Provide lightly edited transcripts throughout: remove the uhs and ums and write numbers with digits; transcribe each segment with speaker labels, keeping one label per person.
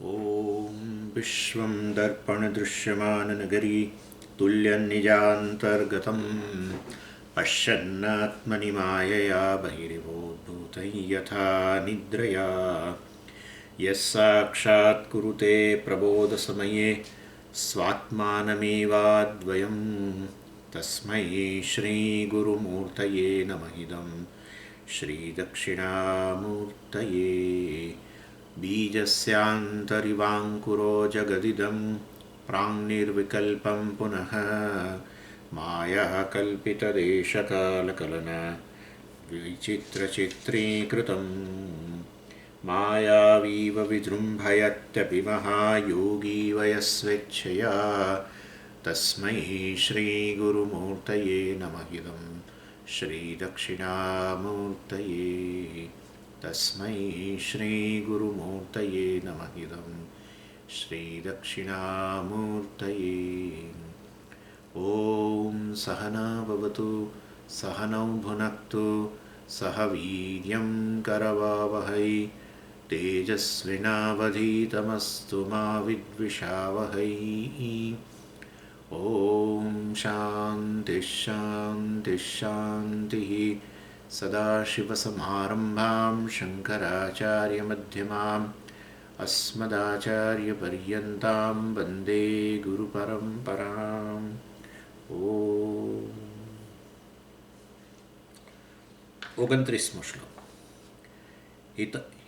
Speaker 1: ॐ विश्वं दर्पणदृश्यमाननगरी तुल्यन्निजान्तर्गतं पश्यन्नात्मनि मायया बहिरिवोद्भूतं यथा निद्रया यस्साक्षात् कुरुते प्रबोधसमये स्वात्मानमेवाद्वयं तस्मै श्रीगुरुमूर्तये नमः इदं श्रीदक्षिणामूर्तये। बीजस्यान्तरिवाङ्कुरो जगदिदं प्राङ्निर्विकल्पं पुनः माया कल्पितदेशकालकलना विचित्रचित्रीकृतं मायावीव विजृम्भयत्यपि महायोगी वयस्वेच्छया तस्मै श्रीगुरुमूर्तये नमः इदं श्रीदक्षिणामूर्तये। तस्मै श्रीगुरुमूर्तये नमः इदं श्रीदक्षिणामूर्तये। ॐ सहना भवतु सहनौ भुनक्तु सह वीर्यं करवावहै तेजस्विनावधीतमस्तु मा विद्विषावहै। ॐ शान्तिः शान्तिः शान्तिः। सदाशिवसमारम्भां शङ्कराचार्यमध्यमाम् अस्मदाचार्यपर्यन्तां वन्दे गुरुपरम्पराम्। ॐ 29मो श्लोक।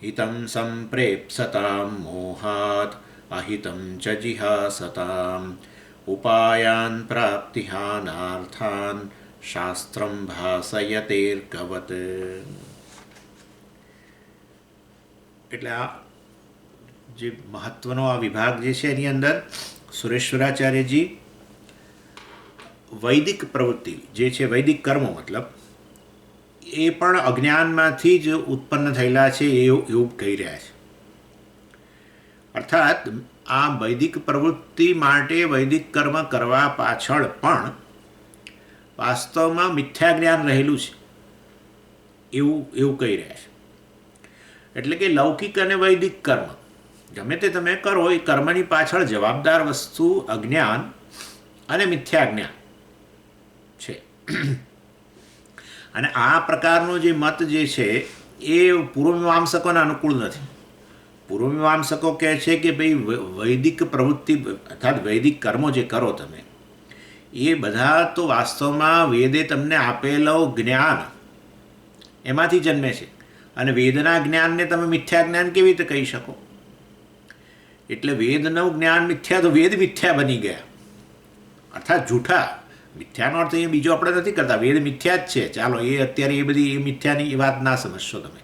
Speaker 1: हितं सम्प्रेप्सतां मोहात् अहितं च जिहासताम् उपायान् प्राप्तिहानार्थान् શાસ્ત્રમ ભાસયતેર્કવત। એટલે આ જે મહત્વનો આ વિભાગ જે છે એની અંદર સુરેશ્વરાચાર્યજી વૈદિક પ્રવૃત્તિ જે છે, વૈદિક કર્મો મતલબ એ પણ અજ્ઞાનમાંથી જ ઉત્પન્ન થયેલા છે એવું કહી રહ્યા છે। અર્થાત આ વૈદિક પ્રવૃત્તિ માટે વૈદિક કર્મ કરવા પાછળ પણ વાસ્તવમાં મિથ્યા જ્ઞાન રહેલું છે એવું કહી રહ્યા છે। એટલે કે લૌકિક અને વૈદિક કર્મ ગમે તે તમે કરો એ કર્મની પાછળ જવાબદાર વસ્તુ અજ્ઞાન અને મિથ્યા જ્ઞાન છે। અને આ પ્રકારનો જે મત જે છે એ પૂર્વમીમાંસકોના અનુકૂળ નથી। પૂર્વમીમાંસકો કહે છે કે ભાઈ વૈદિક પ્રવૃત્તિ અર્થાત વૈદિક કર્મો જે કરો તમે એ બધા તો વાસ્તવમાં વેદે તમને આપેલો જ્ઞાન એમાંથી જન્મે છે, અને વેદના જ્ઞાનને તમે મિથ્યા જ્ઞાન કેવી રીતે કહી શકો? એટલે વેદનું જ્ઞાન મિથ્યા તો વેદ મિથ્યા બની ગયા, અર્થાત જૂઠા। મિથ્યાનો અર્થ એ બીજો આપણે નથી કરતા, વેદ મિથ્યા જ છે। ચાલો એ અત્યારે એ બધી એ મિથ્યાની એ વાત ના સમજશો તમે,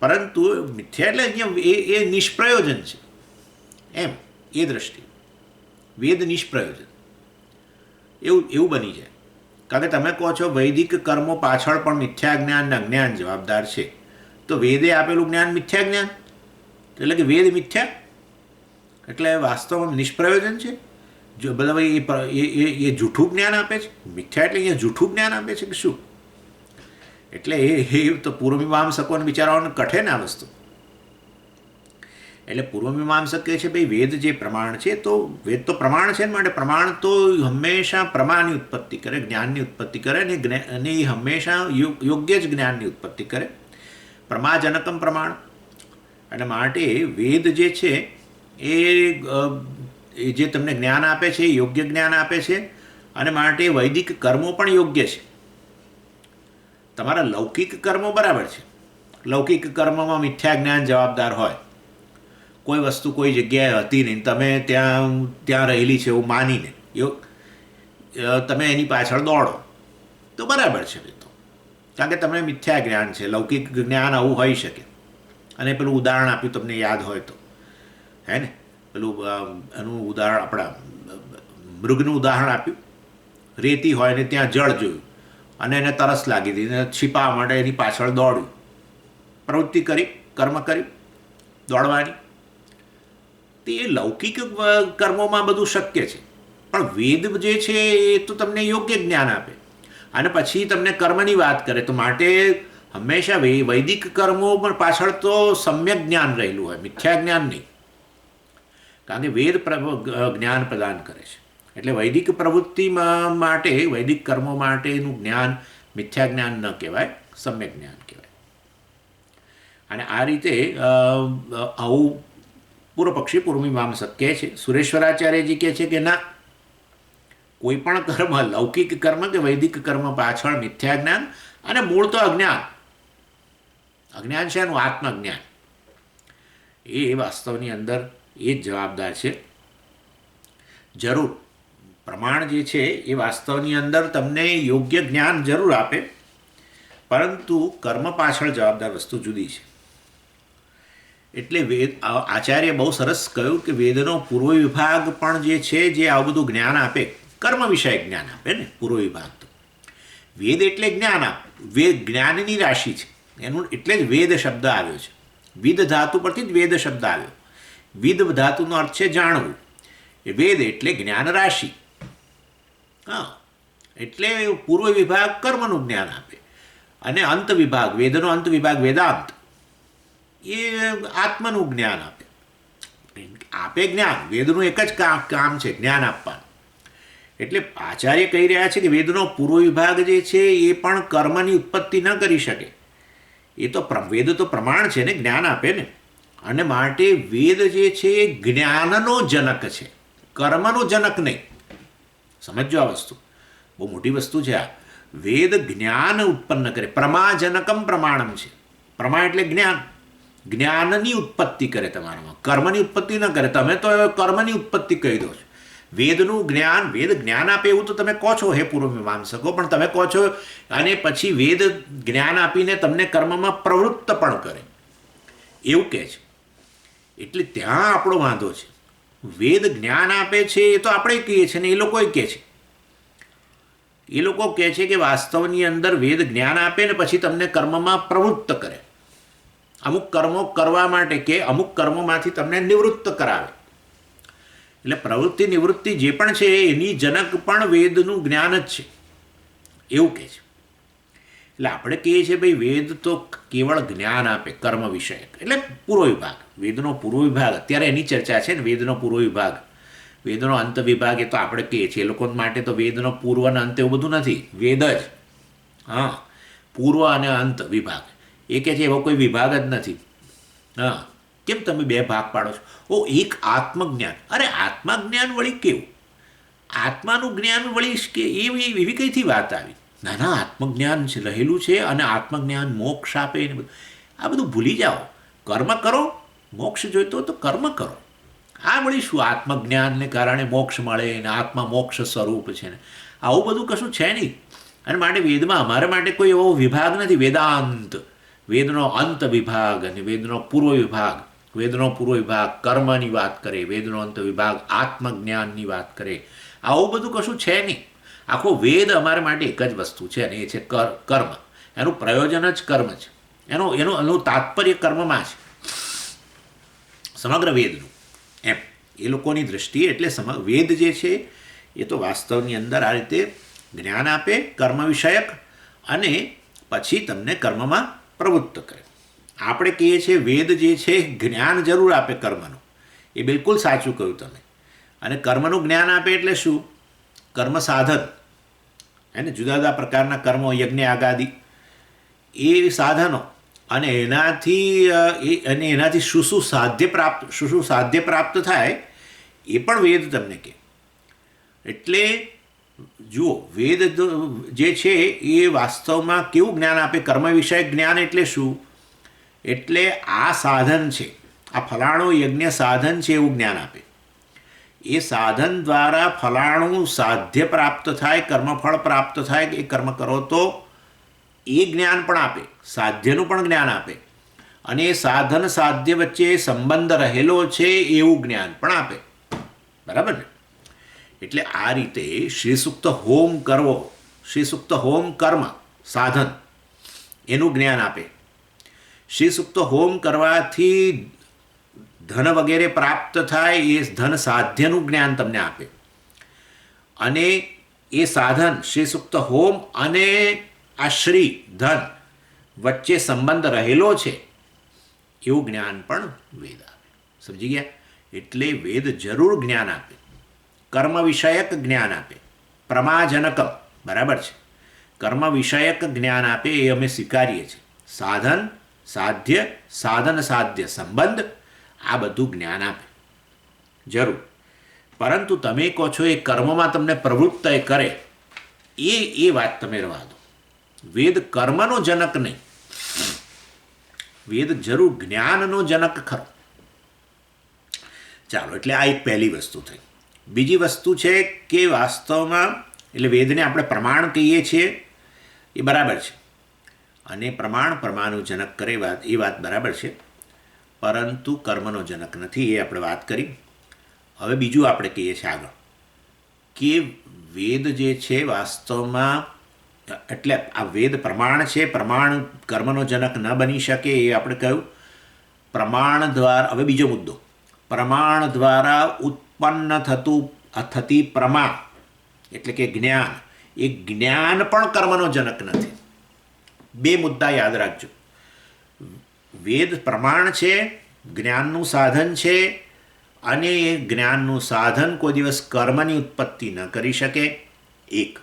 Speaker 1: પરંતુ મિથ્યા એટલે અહીંયા એ નિષ્પ્રયોજન છે એમ, એ દ્રષ્ટિએ વેદ નિષ્પ્રયોજન એવું બની જાય। કારણ કે તમે કહો છો વૈદિક કર્મો પાછળ પણ મિથ્યા જ્ઞાન અને અજ્ઞાન જવાબદાર છે, તો વેદે આપેલું જ્ઞાન મિથ્યા જ્ઞાન, એટલે કે વેદ મિથ્યા એટલે વાસ્તવમાં નિષ્પ્રયોજન છે। જો બધા એ જૂઠું જ્ઞાન આપે છે, મિથ્યા એટલે અહીંયા જૂઠું જ્ઞાન આપે છે કે શું? એટલે એ તો પૂર્વમીમાંસકોને બિચારાઓને કઠે ને આ વસ્તુ। એટલે પૂર્વમીમાંસક કહે છે ભાઈ વેદ જે પ્રમાણ છે તો વેદ તો પ્રમાણ છે ને, માટે પ્રમાણ તો હંમેશા પ્રમાણની ઉત્પત્તિ કરે, જ્ઞાનની ઉત્પત્તિ કરે, અને એ હંમેશા યોગ્ય જ જ્ઞાનની ઉત્પત્તિ કરે। પ્રમાજનકમ પ્રમાણ, અને માટે વેદ જે છે એ જે તમને જ્ઞાન આપે છે એ યોગ્ય જ્ઞાન આપે છે, અને માટે વૈદિક કર્મો પણ યોગ્ય છે। તમારા લૌકિક કર્મો બરાબર છે, લૌકિક કર્મમાં મિથ્યા જ્ઞાન જવાબદાર હોય, કોઈ વસ્તુ કોઈ જગ્યાએ હતી નહીં, તમે ત્યાં રહેલી છે એવું માનીને તમે એની પાછળ દોડો તો બરાબર છે તો, કારણ કે તમને મિથ્યા જ્ઞાન છે। લૌકિક જ્ઞાન આવું હોઈ શકે। અને પેલું ઉદાહરણ આપ્યું તમને યાદ હોય તો, હે ને, પેલું એનું ઉદાહરણ આપણા મૃગનું ઉદાહરણ આપ્યું। રેતી હોય ને ત્યાં જળ જોયું અને એને તરસ લાગી હતી ને છીપાવા માટે એની પાછળ દોડ્યું, પ્રવૃત્તિ કરી, કર્મ કર્યું દોડવાની। તો એ લૌકિક કર્મોમાં બધું શક્ય છે, પણ વેદ જે છે એ તો તમને યોગ્ય જ્ઞાન આપે અને પછી તમને કર્મની વાત કરે, તો માટે હંમેશા વૈદિક કર્મો પણ પાછળ તો સમ્યક જ્ઞાન રહેલું હોય, મિથ્યા જ્ઞાન નહીં. કારણ કે વેદ જ્ઞાન પ્રદાન કરે છે. એટલે વૈદિક પ્રવૃત્તિમાં માટે, વૈદિક કર્મો માટેનું જ્ઞાન મિથ્યા જ્ઞાન ન કહેવાય, સમ્યક જ્ઞાન કહેવાય. અને આ રીતે આવું પૂર્વપક્ષી પૂર્વમીમાંસક કહે છે. સુરેશ્વરાચાર્યજી કહે છે કે ના, કોઈ પણ કર્મ, લૌકિક કર્મ કે વૈદિક કર્મ પાછળ મિથ્યા જ્ઞાન અને મૂળ તો અજ્ઞાન. અજ્ઞાન છે એનું આત્મજ્ઞાન. એ વાસ્તવની અંદર એ જ જવાબદાર છે. જરૂર પ્રમાણ જે છે એ વાસ્તવની અંદર તમને યોગ્ય જ્ઞાન જરૂર આપે, પરંતુ કર્મ પાછળ જવાબદાર વસ્તુ જુદી છે. એટલે વેદ, આચાર્ય બહુ સરસ કહ્યું કે વેદનો પૂર્વ વિભાગ પણ જે છે, જે આવું બધું જ્ઞાન આપે, કર્મ વિષયક જ્ઞાન આપે ને પૂર્વ વિભાગ. તો વેદ એટલે જ્ઞાન આપ, વેદ જ્ઞાનની રાશિ છે એનું, એટલે જ વેદ શબ્દ આવ્યો છે. વિદ ધાતુ પરથી જ વેદ શબ્દ આવ્યો. વિદ ધાતુનો અર્થ છે જાણવું. વેદ એટલે જ્ઞાન રાશિ. હા, એટલે પૂર્વ વિભાગ કર્મનું જ્ઞાન આપે અને અંત વિભાગ, વેદનો અંત વિભાગ વેદાંત, એ આત્મનું જ્ઞાન આપે. આપે જ્ઞાન, વેદનું એક જ કામ છે, જ્ઞાન આપવાનું. એટલે આચાર્ય કહી રહ્યા છે કે વેદનો પૂર્વ વિભાગ જે છે એ પણ કર્મની ઉત્પત્તિ ન કરી શકે. એ તો વેદ તો પ્રમાણ છે ને, જ્ઞાન આપે ને. અને માટે વેદ જે છે એ જ્ઞાનનો જનક છે, કર્મનો જનક નહીં. સમજો આ વસ્તુ, બહુ મોટી વસ્તુ છે આ. વેદ જ્ઞાન ઉત્પન્ન કરે, પ્રમાજનકમ પ્રમાણમ છે. પ્રમા એટલે જ્ઞાન, જ્ઞાનની ઉત્પત્તિ કરે તમારામાં, કર્મની ઉત્પત્તિ ન કરે. તમે તો કર્મની ઉત્પત્તિ કહી દો છો. વેદનું જ્ઞાન, વેદ જ્ઞાન આપે એવું તો તમે કહો છો હે પૂર્વમીમાંસકો, પણ તમે કહો છો અને પછી વેદ જ્ઞાન આપીને તમને કર્મમાં પ્રવૃત્ત પણ કરે એવું કહે છે. એટલે ત્યાં આપણો વાંધો છે. વેદ જ્ઞાન આપે છે એ તો આપણે કહીએ છીએ ને, એ લોકો કહે છે. એ લોકો કહે છે કે વાસ્તવની અંદર વેદ જ્ઞાન આપે ને પછી તમને કર્મમાં પ્રવૃત્ત કરે, અમુક કર્મો કરવા માટે કે અમુક કર્મોમાંથી તમને નિવૃત્ત કરાવે. એટલે પ્રવૃત્તિ નિવૃત્તિ જે પણ છે એની જનક પણ વેદનું જ્ઞાન જ છે એવું કહે છે. એટલે આપણે કહીએ છીએ ભાઈ વેદ તો કેવળ જ્ઞાન આપે, કર્મ વિષયક, એટલે પૂર્વ વિભાગ. વેદનો પૂર્વ વિભાગ, અત્યારે એની ચર્ચા છે ને, વેદનો પૂર્વ વિભાગ. વેદનો અંત વિભાગ એ તો આપણે કહીએ છીએ, એ લોકો માટે તો વેદનો પૂર્વ અને અંત એવું બધું નથી, વેદ જ. હા, પૂર્વ અને અંત વિભાગ એ કહે છે એવો કોઈ વિભાગ જ નથી. હા, કેમ તમે બે ભાગ પાડો છો? ઓ, એક આત્મજ્ઞાન. અરે આત્મજ્ઞાન વળી કેવું? આત્માનું જ્ઞાન વળી કે એવી કઈથી વાત આવી? ના ના, આત્મજ્ઞાન રહેલું છે અને આત્મજ્ઞાન મોક્ષ આપે ને બધું. આ બધું ભૂલી જાઓ. કર્મ કરો, મોક્ષ જોઈતો તો કર્મ કરો. આ વળી શું આત્મજ્ઞાનને કારણે મોક્ષ મળે ને આત્મા મોક્ષ સ્વરૂપ છે ને, આવું બધું કશું છે નહીં. અને માટે વેદમાં અમારા માટે કોઈ એવો વિભાગ નથી. વેદાંત, વેદનો અંત વિભાગ અને વેદનો પૂર્વ વિભાગ. વેદનો પૂર્વ વિભાગ કર્મની વાત કરે, વેદનો અંત વિભાગ આત્મજ્ઞાનની વાત કરે. આવું બધું કશું છે નહીં. આખો વેદ અમારા માટે એક જ વસ્તુ છે અને એ છે કર્મ. એનું પ્રયોજન જ કર્મ છે. એનું તાત્પર્ય કર્મમાં છે સમગ્ર વેદનું. એમ એ લોકોની દૃષ્ટિએ. એટલે વેદ જે છે એ તો વાસ્તવની અંદર આ રીતે જ્ઞાન આપે કર્મ વિષયક અને પછી તમને કર્મમાં પ્રવૃત્ત કરે. આપણે કહીએ છીએ વેદ જે છે જ્ઞાન જરૂર આપે કર્મનું, એ બિલકુલ સાચું કહ્યું તમે. અને કર્મનું જ્ઞાન આપે એટલે શું? કર્મ સાધન, એને જુદા જુદા પ્રકારના કર્મો, યજ્ઞ આગાદી, એ સાધનો, અને એનાથી શું શું સાધ્ય પ્રાપ્ત થાય એ પણ વેદ તમને કહે. એટલે જુઓ, વેદ જે છે એ વાસ્તવમાં કેવું જ્ઞાન આપે? કર્મ વિષયક જ્ઞાન. એટલે શું? એટલે આ સાધન છે, આ ફલાણું યજ્ઞ સાધન છે એવું જ્ઞાન આપે. એ સાધન દ્વારા ફલાણું સાધ્ય પ્રાપ્ત થાય, કર્મફળ પ્રાપ્ત થાય. એ કર્મ કરો તો એ જ્ઞાન પણ આપે, સાધ્યનું પણ જ્ઞાન આપે. અને એ સાધન સાધ્ય વચ્ચે સંબંધ રહેલો છે એવું જ્ઞાન પણ આપે. બરાબર ને? એટલે આ રીતે શ્રીસુક્ત હોમ કરવો, શ્રીસુક્ત હોમ કર્મ સાધન, એનું જ્ઞાન આપે. શ્રીસુક્ત હોમ કરવાથી ધન વગેરે પ્રાપ્ત થાય, એ ધન સાધ્યનું જ્ઞાન તમને આપે. અને એ સાધન શ્રીસુક્ત હોમ અને આ શ્રી ધન વચ્ચે સંબંધ રહેલો છે એવું જ્ઞાન પણ વેદ આપે. સમજી ગયા? એટલે વેદ જરૂર જ્ઞાન આપે, કર્મ વિષયક જ્ઞાન આપે, પ્રમાજનક, બરાબર છે, કર્મ વિષયક જ્ઞાન આપે એ અમે સ્વીકારીએ છીએ. સાધન સાધ્ય, સાધન સાધ્ય સંબંધ, આ બધું જ્ઞાન આપે જરૂર. પરંતુ તમે કહો છો એ કર્મમાં તમને પ્રવૃત્ત કરે, એ વાત તમે રહેવા દો. વેદ કર્મનો જનક નહીં, વેદ જરૂર જ્ઞાનનો જનક ખરો. ચાલો, એટલે આ એક પહેલી વસ્તુ થઈ. બીજી વસ્તુ છે કે વાસ્તવમાં એટલે વેદને આપણે પ્રમાણ કહીએ છીએ એ બરાબર છે, અને પ્રમાણ પ્રમાનું જનક કરે એ વાત બરાબર છે, પરંતુ કર્મનો જનક નથી, એ આપણે વાત કરી. હવે બીજું આપણે કહીએ છીએ આગળ કે વેદ જે છે વાસ્તવમાં, એટલે આ વેદ પ્રમાણ છે, પ્રમાણ કર્મનો જનક ન બની શકે એ આપણે કહ્યું. પ્રમાણ દ્વારા, હવે બીજો મુદ્દો, પ્રમાણ દ્વારા ઉત્પન્ન થતી પ્રમા એટલે કે જ્ઞાન, એ જ્ઞાન પણ કર્મનો જનક નથી. બે મુદ્દા યાદ રાખજો. વેદ પ્રમાણ છે, જ્ઞાનનું સાધન છે, અને એ જ્ઞાનનું સાધન કોઈ દિવસ કર્મની ઉત્પત્તિ ન કરી શકે. એક,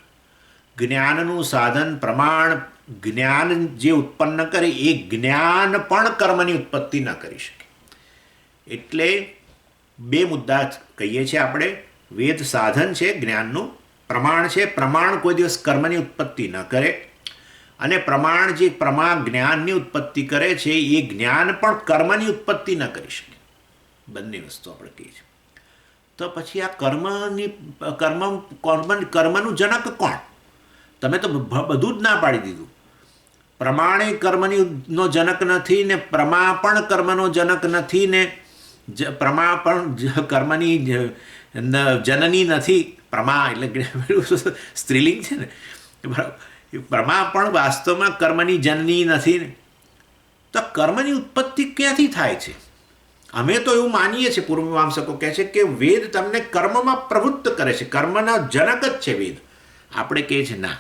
Speaker 1: જ્ઞાનનું સાધન પ્રમાણ જ્ઞાન જે ઉત્પન્ન કરે એ જ્ઞાન પણ કર્મની ઉત્પત્તિ ન કરી શકે. એટલે બે મુદ્દા કહીએ છીએ આપણે. વેદ સાધન છે જ્ઞાનનું, પ્રમાણ છે, પ્રમાણ કોઈ દિવસ કર્મની ઉત્પત્તિ ન કરે, અને પ્રમાણ જે જ્ઞાનની ઉત્પત્તિ કરે છે એ જ્ઞાન પણ કર્મની ઉત્પત્તિ ન કરી શકે. બંને વસ્તુ આપણે કહીએ છીએ. તો પછી આ કર્મનું જનક કોણ? તમે તો બધું જ ના પાડી દીધું. પ્રમાણે કર્મનો જનક નથી, ને પ્રમા પણ કર્મનો જનક નથી, ને પ્રમા પણ કર્મની જનની નથી. પ્રમા એટલે સ્ત્રીલિંગ છે ને, બરાબર. પ્રમા પણ વાસ્તવમાં કર્મની જનની નથી ને. તો કર્મની ઉત્પત્તિ ક્યાંથી થાય છે? અમે તો એવું માનીએ છીએ, પૂર્વમીમાંસકો કહે છે કે વેદ તમને કર્મમાં પ્રવૃત્ત કરે છે, કર્મના જનક જ છે વેદ. આપણે કહીએ છીએ ના,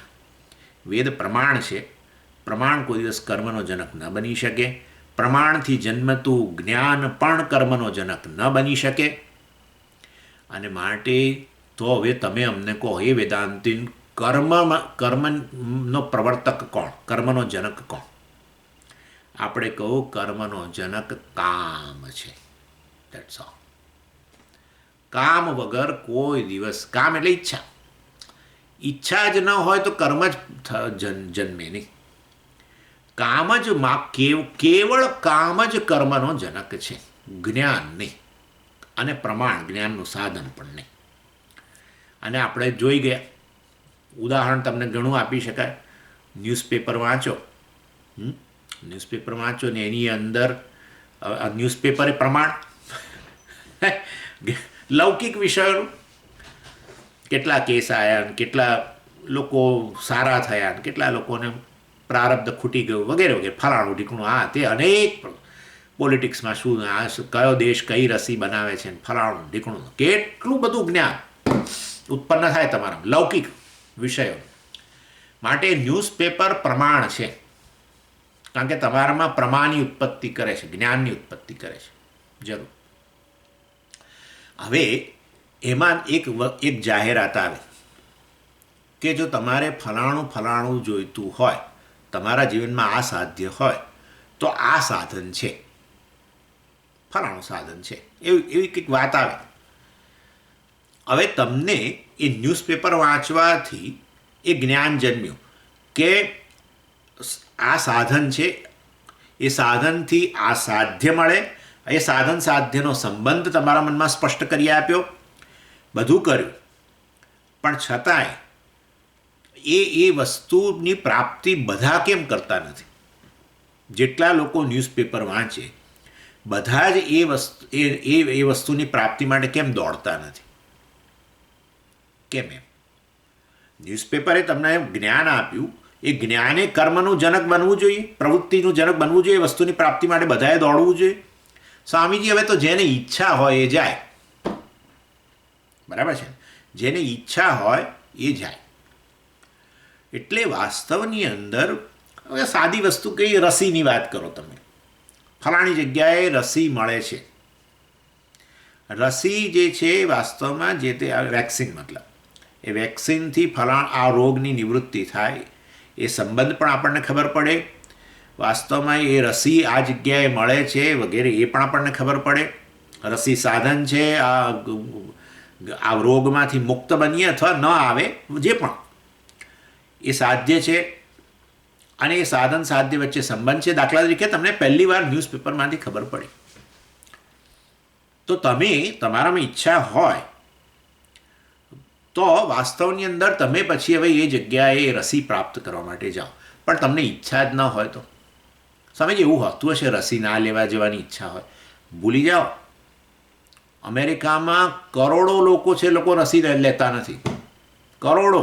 Speaker 1: વેદ પ્રમાણ છે, પ્રમાણ કોઈ દિવસ કર્મનો જનક ન બની શકે. પ્રમાણથી જન્મતું જ્ઞાન પણ કર્મનો જનક ન બની શકે. અને માટે તો હવે તમે અમને કહો, એ વેદાંતિન, કર્મનો પ્રવર્તક કોણ, કર્મનો જનક કોણ? આપણે કહું કર્મનો જનક કામ છે. That's all. કામ વગર કોઈ દિવસ, કામ એટલે ઈચ્છા, ઈચ્છા જ ન હોય તો કર્મ જ જન્મે નહીં. કામ જ કેવળ કામ જ કર્મનો જનક છે, જ્ઞાન નહીં, અને પ્રમાણ જ્ઞાનનું સાધન પણ નહીં. અને આપણે જોઈ ગયા, ઉદાહરણ તમને ઘણું આપી શકાય. ન્યૂઝપેપર વાંચો, ન્યૂઝપેપર વાંચો ને એની અંદર ન્યૂઝપેપર એ પ્રમાણ લૌકિક વિષયોનું, કેટલા કેસ આવ્યા, કેટલા લોકો સારા થયા, કેટલા લોકોને પ્રારબ્ધ ખૂટી ગયું, વગેરે વગેરે, ફલાણું ઢીકણું, આ તે અનેક. પોલિટિક્સમાં શું, આ કયો દેશ કઈ રસી બનાવે છે, ફલાણું ઢીકણું, કેટલું બધું જ્ઞાન ઉત્પન્ન થાય તમારા લૌકિક વિષયો. માટે ન્યૂઝપેપર પ્રમાણ છે, કારણ કે તમારામાં પ્રમાની ઉત્પત્તિ કરે છે, જ્ઞાનની ઉત્પત્તિ કરે છે જરૂર. હવે એમાં એક જાહેરાત આવે કે જો તમારે ફલાણું જોઈતું હોય, તમારા જીવનમાં આ સાધ્ય હોય, તો આ સાધન છે, ફલાણું સાધન છે, એવી કંઈક વાત આવે. હવે તમને એ ન્યૂઝપેપર વાંચવાથી એ જ્ઞાન જન્મ્યું કે આ સાધન છે, એ સાધનથી આ સાધ્ય મળે, એ સાધન સાધ્યનો સંબંધ તમારા મનમાં સ્પષ્ટ કરી આપ્યો, બધું કર્યું. પણ છતાંય એ વસ્તુની પ્રાપ્તિ બધા કેમ કરતા નથી? જેટલા લોકો ન્યૂઝપેપર વાંચે બધા જ એ વસ્તુની પ્રાપ્તિ માટે કેમ દોડતા નથી? કેમ? એમ ન્યૂઝપેપરે તમને જ્ઞાન આપ્યું, એ જ્ઞાને કર્મનું જનક બનવું જોઈએ, પ્રવૃત્તિનું જનક બનવું જોઈએ, વસ્તુની પ્રાપ્તિ માટે બધાએ દોડવું જોઈએ. સ્વામીજી, હવે તો જેને ઈચ્છા હોય એ જાય, બરાબર છે, જેને ઈચ્છા હોય એ જાય. એટલે વાસ્તવની અંદર હવે સાદી વસ્તુ કઈ, રસીની વાત કરો તમે. ફલાણી જગ્યાએ રસી મળે છે. રસી જે છે વાસ્તવમાં જે તે વેક્સિન, મતલબ એ વેક્સિનથી આ રોગની નિવૃત્તિ થાય એ સંબંધ પણ આપણને ખબર પડે. વાસ્તવમાં એ રસી આ જગ્યાએ મળે છે વગેરે એ પણ આપણને ખબર પડે. રસી સાધન છે આ રોગમાંથી મુક્ત બનીએ અથવા ન આવે, જે પણ એ સાધ્ય છે. અને એ સાધન સાધ્ય વચ્ચે સંબંધ છે. દાખલા તરીકે તમને પહેલી વાર ન્યૂઝપેપરમાંથી ખબર પડી, તો તમે તમારામાં ઈચ્છા હોય તો વાસ્તવની અંદર તમે પછી હવે એ જગ્યાએ રસી પ્રાપ્ત કરવા માટે જાઓ. પણ તમને ઈચ્છા જ ન હોય તો સમજ, એવું હોતું હશે રસી ના લેવા જવાની ઈચ્છા હોય, ભૂલી જાઓ. અમેરિકામાં કરોડો લોકો છે, લોકો રસી લેતા નથી. કરોડો.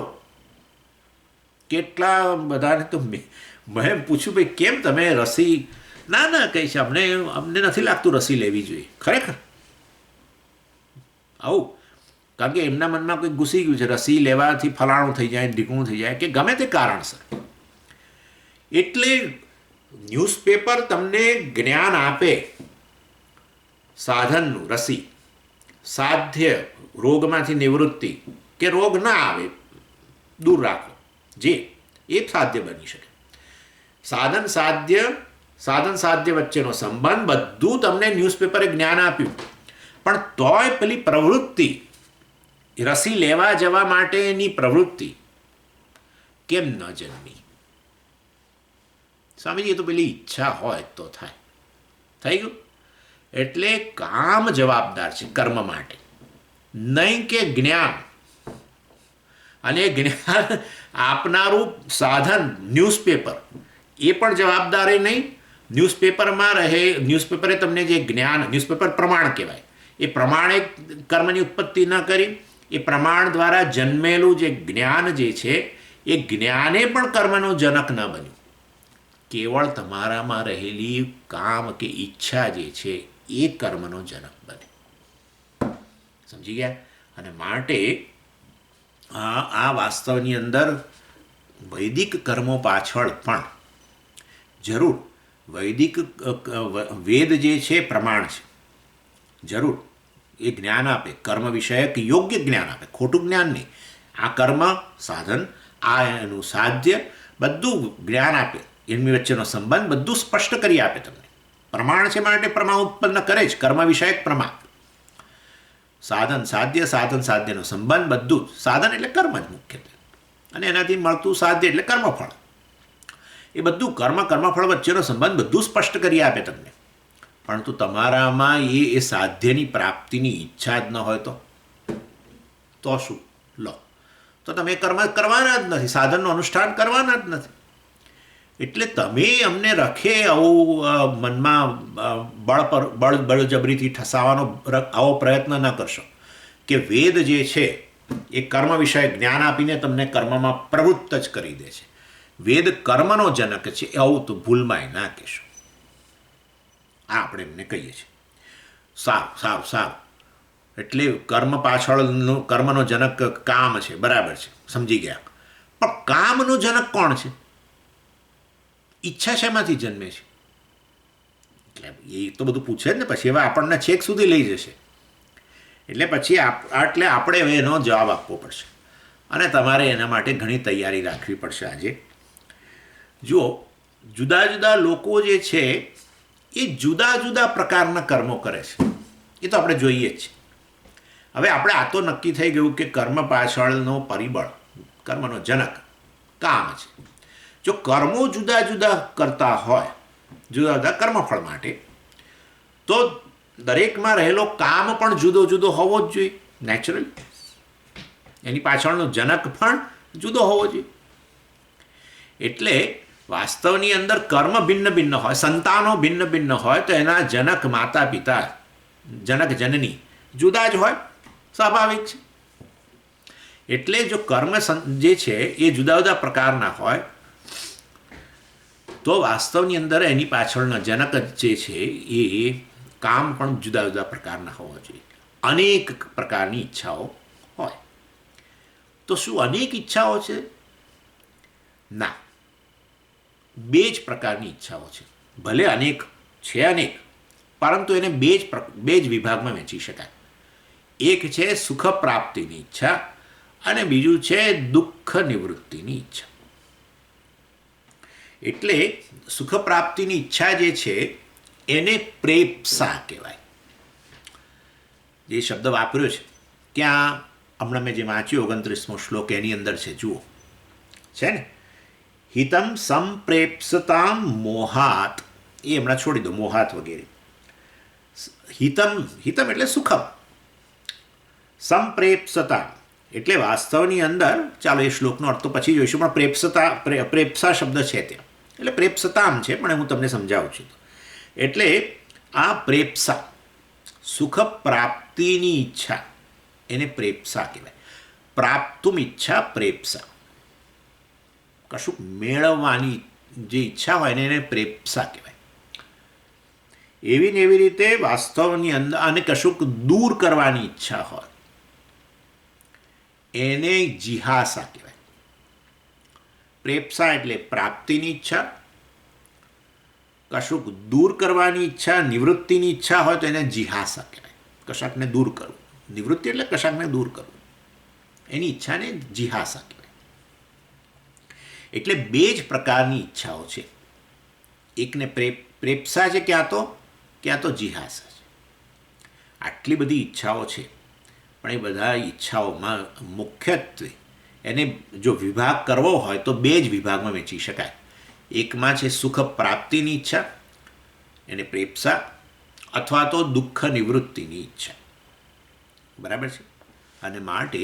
Speaker 1: કેટલા બધાને તો મેં પૂછ્યું, ભાઈ કેમ તમે રસી? ના કહે છે, અમને નથી લાગતું રસી લેવી જોઈએ. ખરેખર આવું, કારણ કે એમના મનમાં કંઈક ઘૂસી ગયું છે, રસી લેવાથી ફલાણું થઈ જાય, ઢીકણું થઈ જાય, કે ગમે તે કારણસર. એટલે ન્યૂઝપેપર તમને જ્ઞાન આપે સાધનનું, રસી, સાધ્ય, રોગમાંથી નિવૃત્તિ, કે રોગ ના આવે, દૂર રાખો, જે એ સાધ્ય બની શકે. સાધન સાધ્ય વચ્ચેનો સંબંધ બધું તમને ન્યૂઝપેપરે જ્ઞાન આપ્યું. પણ તોય પેલી પ્રવૃત્તિ, રસી લેવા જવા માટેની પ્રવૃત્તિ કેમ ન જન્મી? સ્વામીજી, તો પેલી ઈચ્છા હોય તો થાય. થઈ ગયું. એટલે કામ જવાબદાર છે કર્મ માટે, નહીં કે જ્ઞાન. અને જ્ઞાન આપનારું સાધન ન્યૂઝપેપર એ પણ જવાબદાર નહીં. ન્યૂઝપેપરે તમને જે જ્ઞાન, ન્યૂઝપેપર પ્રમાણ કહેવાય, એ પ્રમાણે કર્મની ઉત્પત્તિ ન કરી. એ પ્રમાણ દ્વારા જન્મેલું જે જ્ઞાન જે છે એ જ્ઞાને પણ કર્મનો જનક ન બન્યું. કેવળ તમારામાં રહેલી કામ કે ઈચ્છા જે છે એ કર્મનો જનક બને. સમજી ગયા? અને માટે આ વાસ્તવની અંદર વૈદિક કર્મો પાછળ પણ જરૂર વૈદિક વેદ જે છે પ્રમાણ છે. જરૂર એ જ્ઞાન આપે, કર્મ વિષયક યોગ્ય જ્ઞાન આપે, ખોટું જ્ઞાન નહીં. આ કર્મ સાધન, આ એનું સાધ્ય, બધું જ્ઞાન આપે. એમની વચ્ચેનો સંબંધ બધું સ્પષ્ટ કરી આપે તમને. પ્રમાણ છે માટે પ્રમાણ ઉત્પન્ન કરે જ, કર્મ વિષયક પ્રમાણ. સાધન સાધ્યનો સંબંધ બધું જ. સાધન એટલે કર્મ જ મુખ્યત્વે, અને એનાથી મળતું સાધ્ય એટલે કર્મફળ. એ બધું કર્મફળ વચ્ચેનો સંબંધ બધું સ્પષ્ટ કરી આપે તમને. પરંતુ તમારામાં એ સાધ્યની પ્રાપ્તિની ઈચ્છા જ ન હોય તો શું? લો, તો તમે કર્મ કરવાના જ નથી, સાધનનું અનુષ્ઠાન કરવાના જ નથી. એટલે તમે અમને રખે આવું મનમાં બળજબરીથી ઠસાવાનો આવો પ્રયત્ન ન કરશો કે વેદ જે છે એ કર્મ વિષય જ્ઞાન આપીને તમને કર્મમાં પ્રવૃત્ત જ કરી દે છે. વેદ કર્મનો જનક છે, આવું તો ભૂલમાંય ના કહેશો. આ આપણે એમને કહીએ છીએ. સારું. એટલે કર્મ પાછળનું, કર્મનો જનક કામ છે, બરાબર છે, સમજી ગયા. પણ કામનો જનક કોણ છે? ઈચ્છા શેમાંથી જન્મે છે? એટલે એ તો બધું પૂછે જ ને પછી. હવે આપણને છેક સુધી લઈ જશે. એટલે પછી આપણે હવે એનો જવાબ આપવો પડશે, અને તમારે એના માટે ઘણી તૈયારી રાખવી પડશે. આજે જુઓ, જુદા જુદા લોકો જે છે એ જુદા જુદા પ્રકારના કર્મો કરે છે. એ તો આપણે જોઈએ જ છે. હવે આપણે આ તો નક્કી થઈ ગયું કે કર્મ પાછળનો પરિબળ, કર્મનો જનક કામ છે. જો કર્મો જુદા જુદા કરતા હોય, જુદા જુદા કર્મફળ માટે, તો દરેકમાં રહેલો કામ પણ જુદો જુદો હોવો જ જોઈએ, નેચરલી. એની પાછળનો જનક પણ જુદો હોવો જોઈએ. એટલે વાસ્તવની અંદર કર્મ ભિન્ન ભિન્ન હોય, સંતાનો ભિન્ન ભિન્ન હોય, તો એના જનક માતા પિતા, જનક જનની જુદા જ હોય, સ્વાભાવિક છે. એટલે જો કર્મ જે છે એ જુદા જુદા પ્રકારના હોય, તો વાસ્તવની અંદર એની પાછળના જનક જે છે એ કામ પણ જુદા જુદા પ્રકારના હોવા જોઈએ. અનેક પ્રકારની ઈચ્છાઓ હોય. તો શું અનેક ઈચ્છાઓ છે? ના. બે જ પ્રકારની ઈચ્છાઓ છે. ભલે અનેક છે, અનેક, પરંતુ એને બે જ વિભાગમાં વહેંચી શકાય. એક છે સુખ પ્રાપ્તિની ઈચ્છા અને બીજું છે દુઃખ નિવૃત્તિની ઈચ્છા. એટલે સુખ પ્રાપ્તિની ઈચ્છા જે છે એને પ્રેપ્સા કહેવાય. જે શબ્દ વાપર્યો છે ત્યાં હમણાં મેં જે વાંચ્યું 29મો શ્લોક એની અંદર છે, જુઓ, છે ને, હિતમ સંપ્રેપ્સતામ મોહાત, એ હમણાં છોડી દો, મોહાત વગેરે. હિતમ એટલે સુખમ, સંપ્રેપ્સતા એટલે વાસ્તવની અંદર, ચાલો એ શ્લોકનો અર્થ તો પછી જોઈશું, પણ પ્રેપ્સા શબ્દ છે ત્યાં, એટલે પ્રેપ્સતામ છે, પણ હું તમને સમજાવું છું. એટલે આ પ્રેપ્સા, સુખ પ્રાપ્તિની ઈચ્છા, એને પ્રેપ્સા કહેવાય. પ્રાપ્તુમ ઈચ્છા પ્રેપ્સા, કશુંક મેળવવાની જે ઈચ્છા હોય ને એને પ્રેપ્સા કહેવાય. એવી ને એવી રીતે વાસ્તવની અંદર અને કશુંક દૂર કરવાની ઈચ્છા હોય એને જિહાસા કહેવાય. પ્રેપ્સા એટલે પ્રાપ્તિની ઈચ્છા, કશુંક દૂર કરવાની ઈચ્છા, નિવૃત્તિની ઈચ્છા હોય તો એને જિહાસા કહેવાય. કશાકને દૂર કરવું, નિવૃત્તિ એટલે કશાકને દૂર કરવું, એની ઈચ્છાને જિહાસા કહેવાય. એટલે બે જ પ્રકારની ઈચ્છાઓ છે. એકને પ્રેપ્સા છે, ક્યાં તો જિહાસા છે. આટલી બધી ઈચ્છાઓ છે, પણ એ બધા ઈચ્છાઓમાં મુખ્યત્વે એને જો વિભાગ કરવો હોય તો બે જ વિભાગમાં વહેંચી શકાય. એકમાં છે સુખ પ્રાપ્તિની ઈચ્છા, એને પ્રેપ્સા, અથવા તો દુઃખ નિવૃત્તિની ઈચ્છા. બરાબર છે? અને માટે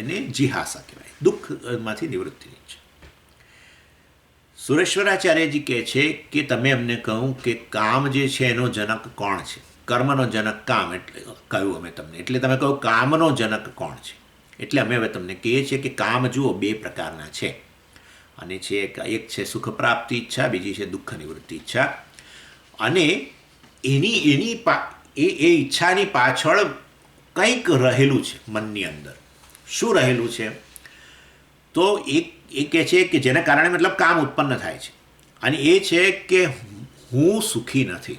Speaker 1: એને જિહાસા કહેવાય, દુઃખમાંથી નિવૃત્તિની ઈચ્છા. સુરેશ્વરાચાર્યજી કહે છે કે તમે અમને કહું કે કામ જે છે એનો જનક કોણ છે? કર્મનો જનક કામ, એટલે કહ્યું અમે તમને, એટલે તમે કહો કામનો જનક કોણ છે? એટલે અમે હવે તમને કહીએ છીએ કે કામ જુઓ બે પ્રકારના છે, અને છે એક છે સુખ પ્રાપ્તિ ઈચ્છા, બીજી છે દુઃખ નિવૃત્તિ ઈચ્છા. અને એ ઈચ્છાની પાછળ કંઈક રહેલું છે મનની અંદર. શું રહેલું છે? તો એ કહે છે કે જેના કારણે મતલબ કામ ઉત્પન્ન થાય છે, અને એ છે કે હું સુખી નથી.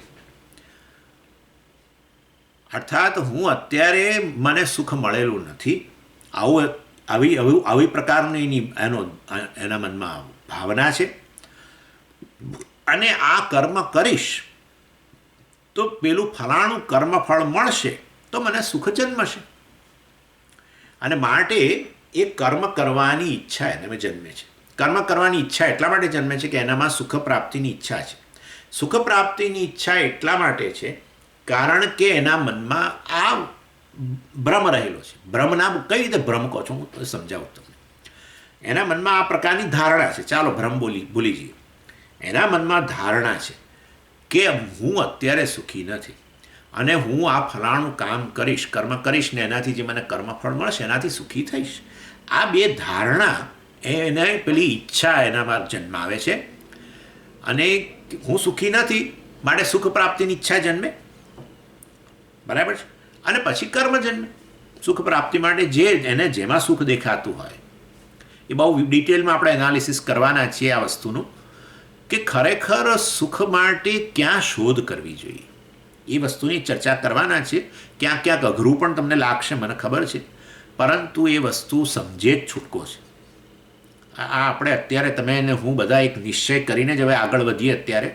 Speaker 1: અર્થાત હું અત્યારે મને સુખ મળેલું નથી, આવી પ્રકારની એના મનમાં ભાવના છે. અને આ કર્મ કરીશ તો પેલું ફલાણું કર્મફળ મળશે તો મને સુખ જન્મશે. અને માટે એ કર્મ કરવાની ઈચ્છા એનામાં જન્મે છે. કર્મ કરવાની ઈચ્છા એટલા માટે જન્મે છે કે એનામાં સુખ પ્રાપ્તિની ઈચ્છા છે. સુખ પ્રાપ્તિની ઈચ્છા એટલા માટે છે કારણ કે એના મનમાં આ ભ્રમ રહેલો છે. ભ્રમના કઈ રીતે ભ્રમ કહો છો હું સમજાવું તમને. એના મનમાં આ પ્રકારની ધારણા છે, ચાલો ભ્રમ ભૂલી જઈએ. એના મનમાં ધારણા છે કે હું અત્યારે સુખી નથી, અને હું આ ફલાણું કામ કરીશ, કર્મ કરીશ ને એનાથી જે મને કર્મફળ મળશે એનાથી સુખી થઈશ. આ બે ધારણા એને પેલી ઈચ્છા એનામાં જન્માવે છે, અને હું સુખી નથી માટે સુખ પ્રાપ્તિની ઈચ્છા જન્મે. બરાબર છે? અને પછી કર્મ જન્મે સુખ પ્રાપ્તિ માટે, એને જેમાં સુખ દેખાતું હોય. એ બહુ ડિટેલમાં આપણે એનાલિસિસ કરવાના છીએ આ વસ્તુનું, કે ખરેખર સુખ માટે ક્યાં શોધ કરવી જોઈએ એ વસ્તુની ચર્ચા કરવાના છે. ક્યાંક અઘરું પણ તમને લાગશે, મને ખબર છે, પરંતુ એ વસ્તુ સમજે જ છૂટકો છે. આ આપણે અત્યારે તમે અને હું બધા એક નિશ્ચય કરીને જ હવે આગળ વધીએ અત્યારે,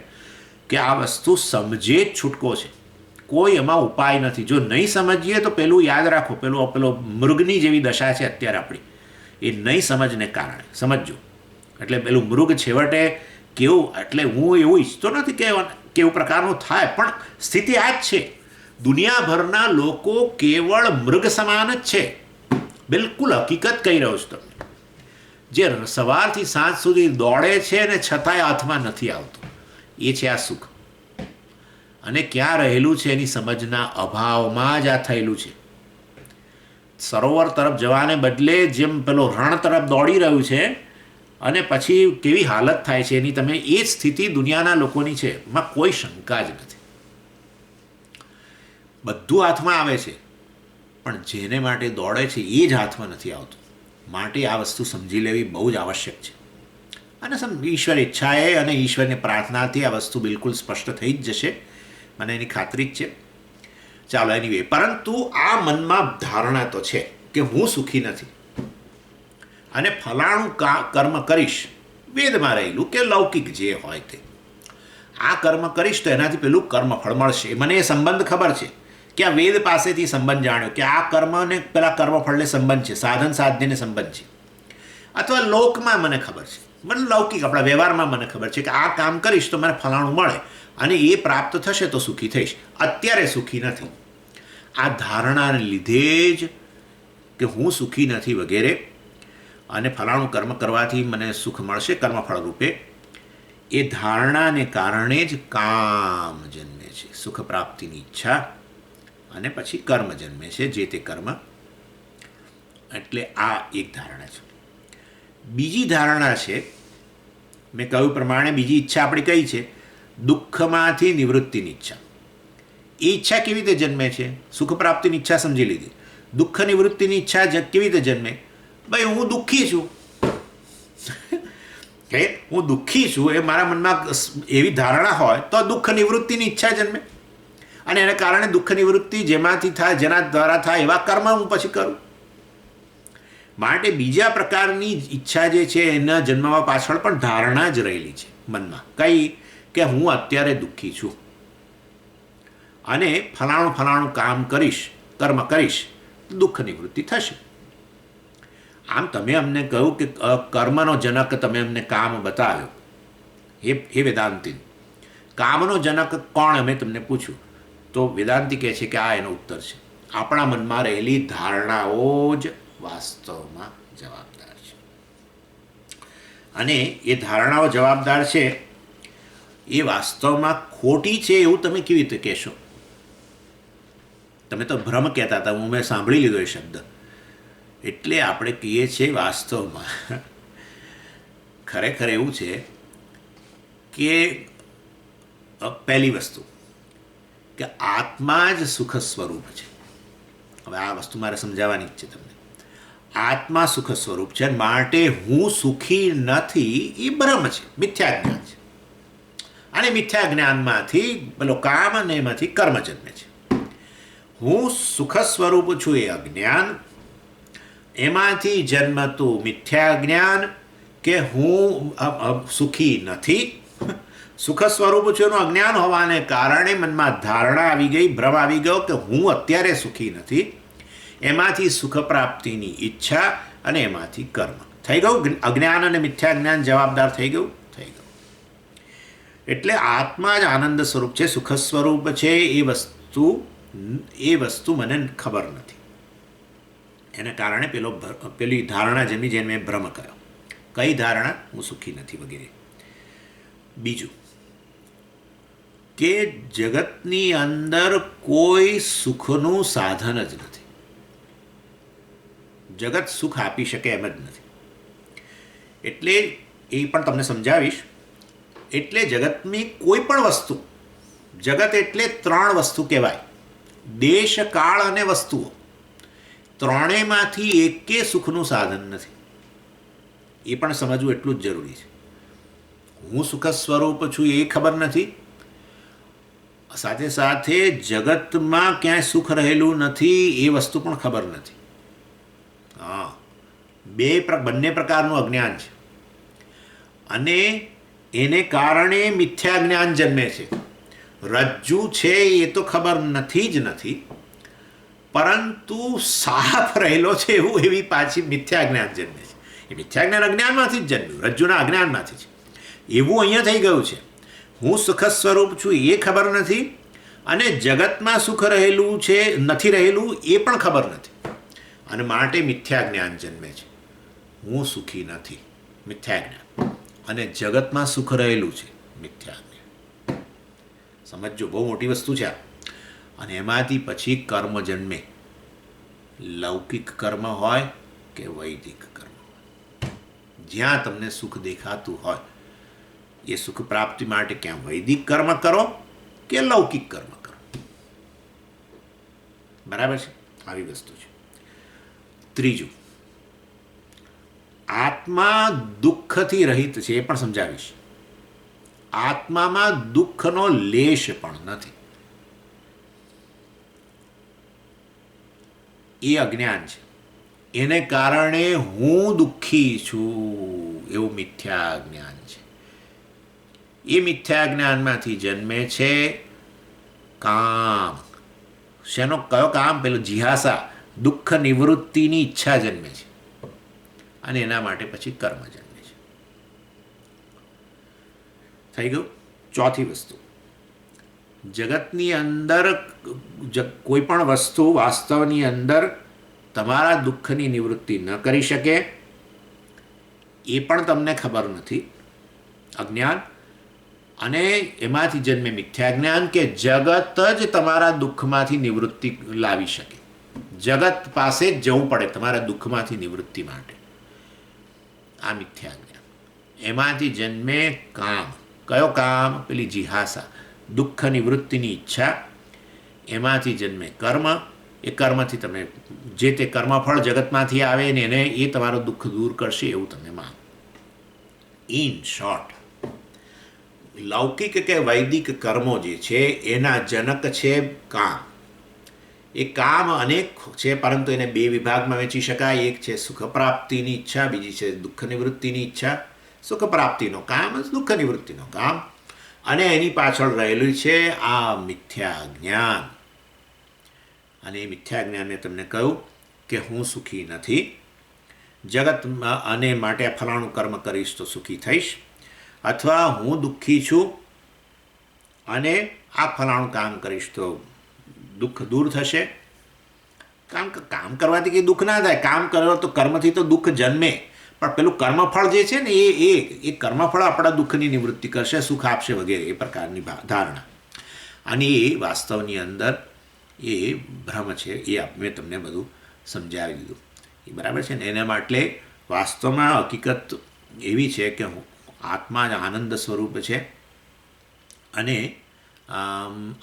Speaker 1: કે આ વસ્તુ સમજે જ છૂટકો છે. કોઈ એમાં ઉપાય નથી. જો નહીં સમજીએ તો પેલું યાદ રાખો, પેલો મૃગની જેવી દશા છે અત્યારે આપણી, એ નહીં સમજને કારણે. સમજજો, એટલે પેલું મૃગ છેવટે કેવું, એટલે હું એવું ઈચ્છતો નથી કે કેવું પ્રકારનું થાય, પણ સ્થિતિ આ જ છે. દુનિયાભરના લોકો કેવળ મૃગ સમાન જ છે. બિલકુલ હકીકત કહી રહ્યો છું તમને. જે સવારથી સાંજ સુધી દોડે છે અને છતાંય હાથમાં નથી આવતું, એ છે આ સુખ. અને ક્યાં રહેલું છે એની સમજના અભાવમાં જ આ થયેલું છે. સરોવર તરફ જવાને બદલે જેમ પેલો રણ તરફ દોડી રહ્યું છે, અને પછી કેવી હાલત થાય છે એની, તમે એ જ સ્થિતિ દુનિયાના લોકોની છે, એમાં કોઈ શંકા જ નથી. બધું હાથમાં આવે છે, પણ જેને માટે દોડે છે એ જ હાથમાં નથી આવતું. માટે આ વસ્તુ સમજી લેવી બહુ જ આવશ્યક છે. અને ઈશ્વર ઈચ્છાએ અને ઈશ્વરની પ્રાર્થનાથી આ વસ્તુ બિલકુલ સ્પષ્ટ થઈ જ જશે, મને એની ખાતરી જ છે. ચાલો એનીવે, પરંતુ આ મનમાં ધારણા તો છે કે હું સુખી નથી અને ફલાણું કર્મ કરીશ, વેદમાં રહેલું કે લૌકિક જે હોય તે, આ કર્મ કરીશ તો એનાથી પેલું કર્મફળ મળશે. મને એ સંબંધ ખબર છે કે આ વેદ પાસેથી સંબંધ જાણ્યો કે આ કર્મને પેલા કર્મફળને સંબંધ છે, સાધન સાધ્યને સંબંધ છે. અથવા લોકમાં મને ખબર છે, મને લૌકિક આપણા વ્યવહારમાં મને ખબર છે કે આ કામ કરીશ તો મને ફલાણું મળે અને એ પ્રાપ્ત થશે તો સુખી થઈશ. અત્યારે સુખી નથી. આ ધારણાને લીધે જ કે હું સુખી નથી વગેરે અને ફલાણું કર્મ કરવાથી મને સુખ મળશે કર્મફળ રૂપે, એ ધારણાને કારણે જ કામ જન્મે છે, સુખ પ્રાપ્તિની ઈચ્છા, અને પછી કર્મ જન્મે છે, જે તે કર્મ. એટલે આ એક ધારણા છે. બીજી ધારણા છે, મેં કહ્યું પ્રમાણે બીજી ઈચ્છા આપણી કઈ છે? દુઃખમાંથી નિવૃત્તિની ઈચ્છા. એ ઈચ્છા કેવી રીતે જન્મે છે? સુખ પ્રાપ્તિની ઈચ્છા સમજી લીધી. દુઃખ નિવૃત્તિની ઈચ્છા કેવી રીતે જન્મે? ભાઈ હું દુઃખી છું, હું દુઃખી છું, એ મારા મનમાં એવી ધારણા હોય તો દુઃખ નિવૃત્તિની ઈચ્છા જન્મે, અને એને કારણે દુઃખ નિવૃત્તિ જેમાંથી થાય, જેના દ્વારા થાય એવા કર્મ હું પછી કરું. માટે બીજા પ્રકારની ઈચ્છા જે છે એના જન્મવા પાછળ પણ ધારણા જ રહેલી છે મનમાં. કઈ? કે હું અત્યારે દુઃખી છું અને ફલાણું ફલાણું કામ કરીશ, કર્મ કરીશ, દુઃખ નિવૃત્તિ થશે. આમ તમે અમને કહ્યું કે કર્મનો જનક તમે અમને કામ બતાવ્યો, હે વેદાંતિ, કામનો જનક કોણ? અમે તમને પૂછ્યું તો વેદાંતિ કહે છે કે આ એનો ઉત્તર છે. આપણા મનમાં રહેલી ધારણાઓ જ વાસ્તવમાં જવાબદાર છે. અને એ ધારણાઓ જવાબદાર છે, એ વાસ્તવમાં ખોટી છે એવું તમે કેવી રીતે કહેશો? તમે તો ભ્રમ કહેતા હતા, મેં સાંભળી લીધો એ શબ્દ. એટલે આપણે કહીએ છીએ વાસ્તવમાં ખરેખર એવું છે કે પહેલી વસ્તુ કે આત્મા જ સુખ સ્વરૂપ છે. હવે આ વસ્તુ મારે સમજાવવાની જ છે તમને. આત્મા સુખ સ્વરૂપ છે, માટે હું સુખી નથી એ ભ્રમ છે, મિથ્યા જ્ઞાન છે. અને મિથ્યા જ્ઞાનમાંથી પેલો કામ અને એમાંથી કર્મ જન્મે છે. હું સુખ સ્વરૂપ છું એ અજ્ઞાન, એમાંથી જન્મતું મિથ્યા જ્ઞાન કે હું સુખી નથી. સુખ સ્વરૂપ છું એનું અજ્ઞાન હોવાને કારણે મનમાં ધારણા આવી ગઈ, ભ્રમ આવી ગયો કે હું અત્યારે સુખી નથી. એમાંથી સુખ પ્રાપ્તિની ઈચ્છા અને એમાંથી કર્મ થઈ ગયું. અજ્ઞાન અને મિથ્યા જ્ઞાન જવાબદાર થઈ ગયું. એટલે આત્મા જ આનંદ સ્વરૂપ છે, સુખ સ્વરૂપ છે. એ વસ્તુ મને ખબર નથી. એને કારણે પેલી ધારણા જમી જેને મેં ભ્રમ કર્યો. કઈ ધારણા? હું સુખી નથી વગેરે. બીજું કે જગતની અંદર કોઈ સુખનું સાધન જ નથી. જગત સુખ આપી શકે એમ જ નથી. એટલે એ પણ તમને સમજાવીશ. એટલે જગતની કોઈ પણ વસ્તુ, જગત એટલે ત્રણ વસ્તુ કહેવાય: દેશ, કાળ અને વસ્તુઓ. ત્રણેયમાંથી એકે સુખનું સાધન નથી. એ પણ સમજવું એટલું જ જરૂરી છે. હું સુખ સ્વરૂપ છું એ ખબર નથી, સાથે સાથે જગતમાં ક્યાંય સુખ રહેલું નથી એ વસ્તુ પણ ખબર નથી. બંને પ્રકારનું અજ્ઞાન છે. અને એને કારણે મિથ્યા જ્ઞાન જન્મે છે. રજ્જુ છે એ તો ખબર નથી જ નથી, પરંતુ સાફ રહેલો છે એવી પાછી મિથ્યા જ્ઞાન જન્મે છે. એ મિથ્યા જ્ઞાન અજ્ઞાનમાંથી જ જન્મ્યું, રજ્જુના અજ્ઞાનમાંથી જ. એવું અહીંયા થઈ ગયું છે. હું સુખ સ્વરૂપ છું એ ખબર નથી, અને જગતમાં સુખ રહેલું છે નથી રહેલું એ પણ ખબર નથી, અને માટે મિથ્યા જ્ઞાન જન્મે છે. હું સુખી નથી, મિથ્યા જ્ઞાન, અને જગતમાં સુખ રહેલું છે, મિથ્યા જ્ઞાન. સમજો, બહુ મોટી વસ્તુ છે આ. અને એમાંથી પછી કર્મ જન્મે. લૌકિક કર્મ હોય કે વૈદિક કર્મ હોય, જ્યાં તમને સુખ દેખાતું હોય એ સુખ પ્રાપ્તિ માટે ક્યાં વૈદિક કર્મ કરો કે લૌકિક કર્મ કરો. બરાબર છે? આવી વસ્તુ છે. ત્રીજું, આત્મા દુઃખથી રહિત છે, એ પણ સમજાવીશ. આત્મામાં દુઃખનો લેશ પણ નથી. એ અજ્ઞાન છે. એને કારણે હું દુઃખી છું એવું મિથ્યા જ્ઞાન છે. એ મિથ્યા જ્ઞાનમાંથી જન્મે છે કામ. શેનો? કયો કામ? પેલું જિહાસા, દુઃખ નિવૃત્તિની ઈચ્છા જન્મે છે, અને એના માટે પછી કર્મ જન્મે છે. થઈ ગયું. ચોથી વસ્તુ, જગતની અંદર કોઈ પણ વસ્તુ વાસ્તવની અંદર તમારા દુઃખની નિવૃત્તિ ન કરી શકે, એ પણ તમને ખબર નથી. અજ્ઞાન. અને એમાંથી જન્મે મિથ્યા જ્ઞાન કે જગત જ તમારા દુઃખમાંથી નિવૃત્તિ લાવી શકે. જગત પાસે જ જવું પડે તમારા દુઃખમાંથી નિવૃત્તિ માટે. આ મિથ્યા જ્ઞાન. એમાંથી જન્મે કામ. કયો કામ? પેલી જિહાસા, દુઃખ નિવૃત્તિની ઈચ્છા. એમાંથી જન્મે કર્મ. એ કર્મથી તમે જે તે કર્મફળ જગતમાંથી આવે ને એને એ તમારું દુઃખ દૂર કરશે એવું તમે માનો. ઇન શોર્ટ, લૌકિક કે વૈદિક કર્મો જે છે એના જનક છે કામ. એ કામ અનેક છે, પરંતુ એને બે વિભાગમાં વહેંચી શકાય. એક છે સુખ પ્રાપ્તિની ઈચ્છા, બીજી છે દુઃખ નિવૃત્તિની ઈચ્છા. સુખ પ્રાપ્તિનો કામ, દુઃખ નિવૃત્તિનો કામ, અને એની પાછળ રહેલું છે આ મિથ્યા જ્ઞાન. અને એ મિથ્યા જ્ઞાને તમને કહ્યું કે હું સુખી નથી જગતમાં, અને માટે ફલાણું કર્મ કરીશ તો સુખી થઈશ, અથવા હું દુઃખી છું અને આ ફલાણું કામ કરીશ તો દુઃખ દૂર થશે. કામ કરવાથી કંઈ દુઃખ ના થાય. કામ કરો તો કર્મથી તો દુઃખ જન્મે, પણ પેલું કર્મફળ જે છે ને એ કર્મફળ આપણા દુઃખની નિવૃત્તિ કરશે, સુખ આપશે વગેરે, એ પ્રકારની ધારણા. અને એ વાસ્તવની અંદર એ ભ્રમ છે. એ મેં તમને બધું સમજાવી દીધું. એ બરાબર છે ને? એના માટે વાસ્તવમાં હકીકત એવી છે કે આત્મા જ આનંદ સ્વરૂપ છે, અને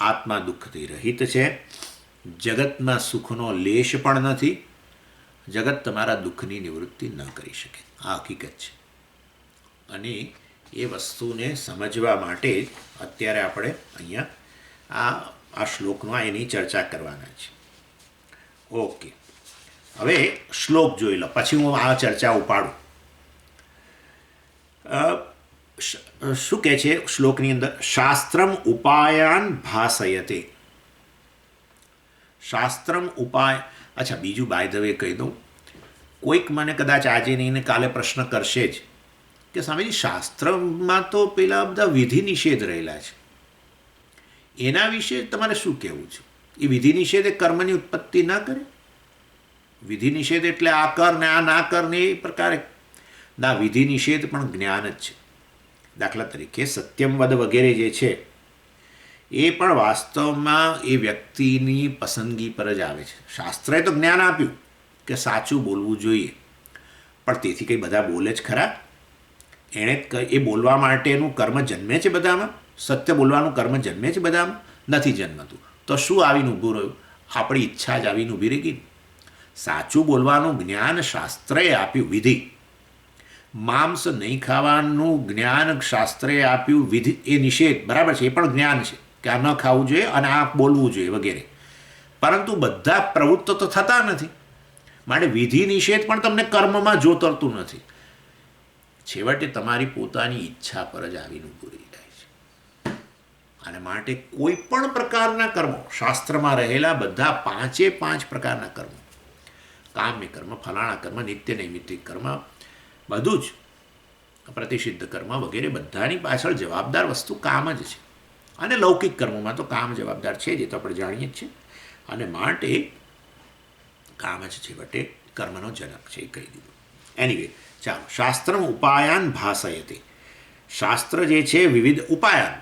Speaker 1: આત્મા દુઃખથી રહિત છે. જગતમાં સુખનો લેશ પણ નથી. જગત તમારા દુઃખની નિવૃત્તિ ન કરી શકે. આ હકીકત છે. અને એ વસ્તુને સમજવા માટે અત્યારે આપણે અહીંયા આ શ્લોકમાં એની ચર્ચા કરવાના છે. ઓકે, હવે શ્લોક જોઈ લો, પછી હું આ ચર્ચા ઉપાડું. શું કહે છે શ્લોકની અંદર? શાસ્ત્રમ ઉપાયાન ભાસયતે. શાસ્ત્રમ ઉપાય. અચ્છા, બીજું બાય ધ વે કહી દઉં. કોઈક મને કદાચ આજે નહીં ને કાલે પ્રશ્ન કરશે જ કે સ્વામીજી, શાસ્ત્રમાં તો પેલા બધા વિધિ નિષેધ રહેલા છે, એના વિશે તમારે શું કહેવું છે? એ વિધિ નિષેધ એ કર્મની ઉત્પત્તિ ના કરે? વિધિ નિષેધ એટલે આ કર ને આ ના કર ને એ પ્રકારે ના. વિધિ નિષેધ પણ જ્ઞાન જ છે. દાખલા તરીકે સત્યમવદ વગેરે જે છે એ પણ વાસ્તવમાં એ વ્યક્તિની પસંદગી પર જ આવે છે. શાસ્ત્રએ તો જ્ઞાન આપ્યું કે સાચું બોલવું જોઈએ, પણ તેથી કંઈ બધા બોલે જ ખરા? એણે એ બોલવા માટેનું કર્મ જન્મે છે બધામાં? સત્ય બોલવાનું કર્મ જન્મે છે બધામાં? નથી જન્મતું. તો શું આવીને ઊભું રહ્યું? આપણી ઈચ્છા જ આવીને ઊભી રહી ગઈ. સાચું બોલવાનું જ્ઞાન શાસ્ત્રએ આપ્યું, વિધિ. માંસ નહીં ખાવાનું જ્ઞાન શાસ્ત્રએ આપ્યું, વિધિ. એ નિષેધ બરાબર છે, એ પણ જ્ઞાન છે કે આ ન ખાવું જોઈએ અને આ બોલવું જોઈએ વગેરે. પરંતુ બધા પ્રવૃત્ત તો થતા નથી. માટે વિધિ નિષેધ પણ તમને કર્મમાં જોતરતું નથી. છેવટે તમારી પોતાની ઈચ્છા પર જ આવીને ઊભું રહી જાય છે. અને માટે કોઈ પણ પ્રકારના કર્મો, શાસ્ત્રમાં રહેલા બધા 5 પ્રકારના કર્મો, કામ્ય કર્મ, ફલાણા કર્મ, નિત્ય નૈમિત્તિક કર્મ, બધું જ પ્રતિષિદ્ધ કર્મ વગેરે, બધાની પાછળ જવાબદાર વસ્તુ કામ જ છે. અને લૌકિક કર્મોમાં તો કામ જવાબદાર છે, જે તો આપણે જાણીએ જ છીએ. અને માટે કામ જ છેવટે કર્મનો જનક છે, એ કહી દીધું. એનીવે, ચાલો. શાસ્ત્રમ ઉપાયાન ભાસયતે. શાસ્ત્ર જે છે વિવિધ ઉપાયાન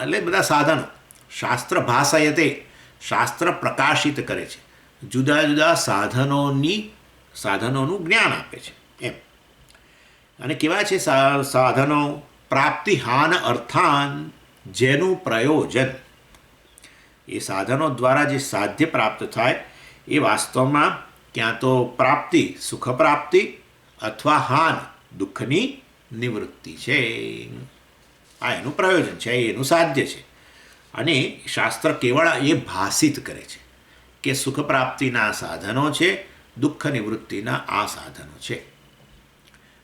Speaker 1: એટલે બધા સાધનો. શાસ્ત્ર ભાસયતે, શાસ્ત્ર પ્રકાશિત કરે છે, જુદા જુદા સાધનોનું જ્ઞાન આપે છે એમ. અને કેવા છે સાધનો? પ્રાપ્તિહાન અર્થાન, જેનું પ્રયોજન એ સાધનો દ્વારા જે સાધ્ય પ્રાપ્ત થાય એ વાસ્તવમાં ક્યાં તો પ્રાપ્તિ, સુખ પ્રાપ્તિ, અથવા હાન દુઃખની નિવૃત્તિ છે. આ એનું પ્રયોજન છે, એનું સાધ્ય છે. અને શાસ્ત્ર કેવળ એ ભાષિત કરે છે કે સુખ પ્રાપ્તિના સાધનો છે, દુઃખ નિવૃત્તિના આ સાધનો છે.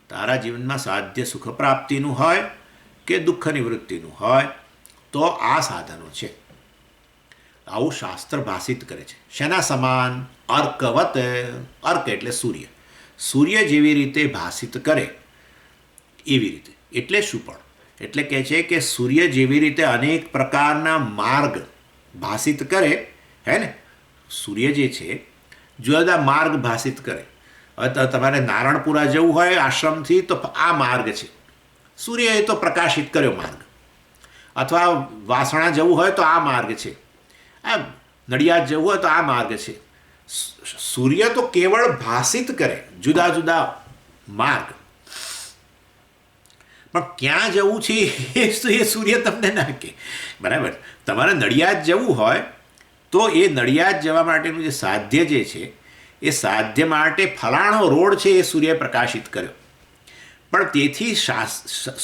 Speaker 1: તારા જીવનમાં સાધ્ય સુખ પ્રાપ્તિનું હોય કે દુઃખ નિવૃત્તિનું હોય તો આ સાધનો છે. આવું શાસ્ત્ર ભાષિત કરે છે. શેના સમાન? અર્કવત. અર્ક એટલે સૂર્ય. સૂર્ય જેવી રીતે ભાષિત કરે એવી રીતે. એટલે શું? પણ એટલે કહે છે કે સૂર્ય જેવી રીતે અનેક પ્રકારના માર્ગ ભાષિત કરે, હે ને, સૂર્ય જે છે જુદા જુદા માર્ગ ભાષિત કરે. હવે તમારે નારણપુરા જવું હોય આશ્રમથી તો આ માર્ગ છે, સૂર્યએ તો પ્રકાશિત કર્યો માર્ગ. અથવા વાસણા જવું હોય તો આ માર્ગ છે, આ નડિયાદ જવું હોય તો આ માર્ગ છે. સૂર્ય તો કેવળ ભાષિત કરે જુદા જુદા માર્ગ, પણ ક્યાં જવું છે એ સૂર્ય તમને ના કહે. બરાબર? તમારે નડિયાદ જવું હોય તો એ નડિયાદ જવા માટેનું જે સાધ્ય જે છે એ સાધ્ય માટે ફલાણો રોડ છે એ સૂર્યએ પ્રકાશિત કર્યો. પણ તેથી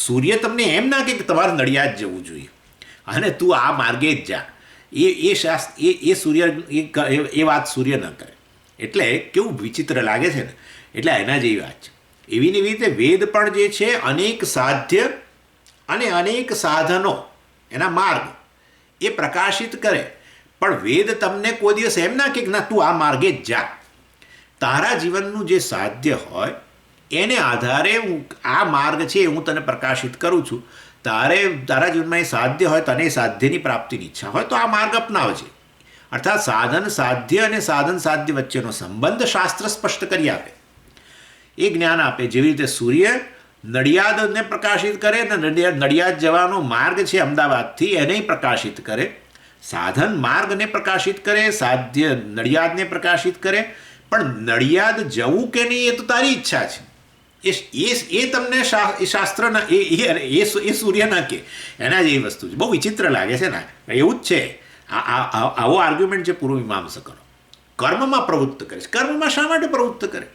Speaker 1: સૂર્ય તમને એમ ના કે તમારે નડિયાદ જવું જોઈએ અને તું આ માર્ગે જ જા. એ સૂર્ય એ વાત સૂર્ય ન કરે. એટલે કેવું વિચિત્ર લાગે છે ને. એટલે એના જેવી વાત છે. એવી ને એવી રીતે વેદ પણ જે છે અનેક સાધ્ય અને અનેક સાધનો, એના માર્ગ એ પ્રકાશિત કરે. પણ વેદ તમને કોઈ દિવસ એમ ના કે ના તું આ માર્ગે જ જા. તારા જીવનનું જે સાધ્ય હોય એને આધારે આ માર્ગ છે હું તને પ્રકાશિત કરું છું. તારા જીવનમાં એ સાધ્ય હોય, તને સાધ્યની પ્રાપ્તિની ઈચ્છા હોય તો આ માર્ગ અપનાવજે. અર્થાત સાધન સાધ્ય અને સાધન સાધ્ય વચ્ચેનો સંબંધ શાસ્ત્ર સ્પષ્ટ કરી આપે, એ જ્ઞાન આપે. જેવી રીતે સૂર્ય નડિયાદને પ્રકાશિત કરે ને નડિયાદ જવાનો માર્ગ છે અમદાવાદથી એને પ્રકાશિત કરે, સાધન માર્ગને પ્રકાશિત કરે, સાધ્ય નડિયાદને પ્રકાશિત કરે. પણ નડિયાદ જવું કે નહીં એ તો તારી ઈચ્છા છે. એ તમને શાસ્ત્રના એ સૂર્ય ના કે એના જેવી વસ્તુ છે. બહુ વિચિત્ર લાગે છે ને. એવું જ છે. આવો આર્ગ્યુમેન્ટ છે પૂર્વમીમાંસકોનો. કર્મમાં પ્રવૃત્ત કરે છે. કર્મમાં શા માટે પ્રવૃત્ત કરે?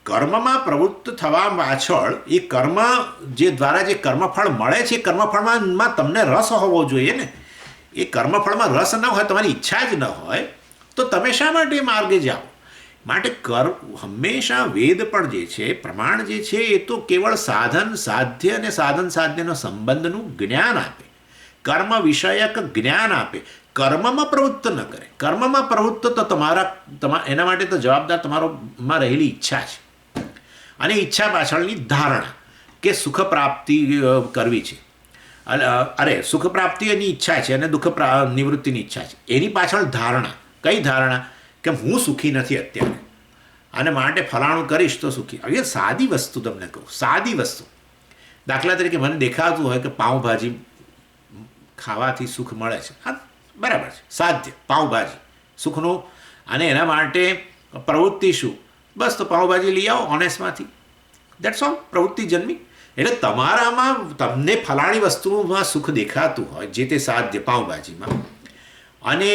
Speaker 1: કર્મમાં પ્રવૃત્ત થવા પાછળ એ કર્મ જે દ્વારા જે કર્મફળ મળે છે, કર્મફળમાં તમને રસ હોવો જોઈએ ને. એ કર્મફળમાં રસ ન હોય, તમારી ઈચ્છા જ ન હોય તો તમે શા માટે એ માર્ગે જાઓ? માટે હંમેશા વેદ પણ જે છે, પ્રમાણ જે છે એ તો કેવળ સાધન સાધ્ય અને સાધન સાધ્યનો સંબંધનું જ્ઞાન આપે, કર્મ વિષયક જ્ઞાન આપે. કર્મમાં પ્રવૃત્ત ન કરે. કર્મમાં પ્રવૃત્ત તો એના માટે તો જવાબદાર તમારોમાં રહેલી ઈચ્છા છે. અને ઈચ્છા પાછળની ધારણા કે સુખ પ્રાપ્તિ કરવી છે. સુખ પ્રાપ્તિ એની ઈચ્છા છે અને દુઃખ નિવૃત્તિની ઈચ્છા છે. એની પાછળ ધારણા. કઈ ધારણા? કે હું સુખી નથી અત્યારે અને માટે ફલાણું કરીશ તો સુખી. હવે સાદી વસ્તુ તમને કહું, સાદી વસ્તુ. દાખલા તરીકે મને દેખાતું હોય કે પાઉંભાજી ખાવાથી સુખ મળે છે. હા, બરાબર છે, સાધ્ય પાઉંભાજી સુખનું. અને એના માટે પ્રવૃત્તિ શું? બસ તો પાઉંભાજી લઈ આવો ઓનેસ્ટમાંથી. That's all. પ્રવૃત્તિ જન્મી. એટલે તમારામાં તમને ફલાણી વસ્તુમાં સુખ દેખાતું હોય, જે તે સાધ્ય પાઉંભાજીમાં, અને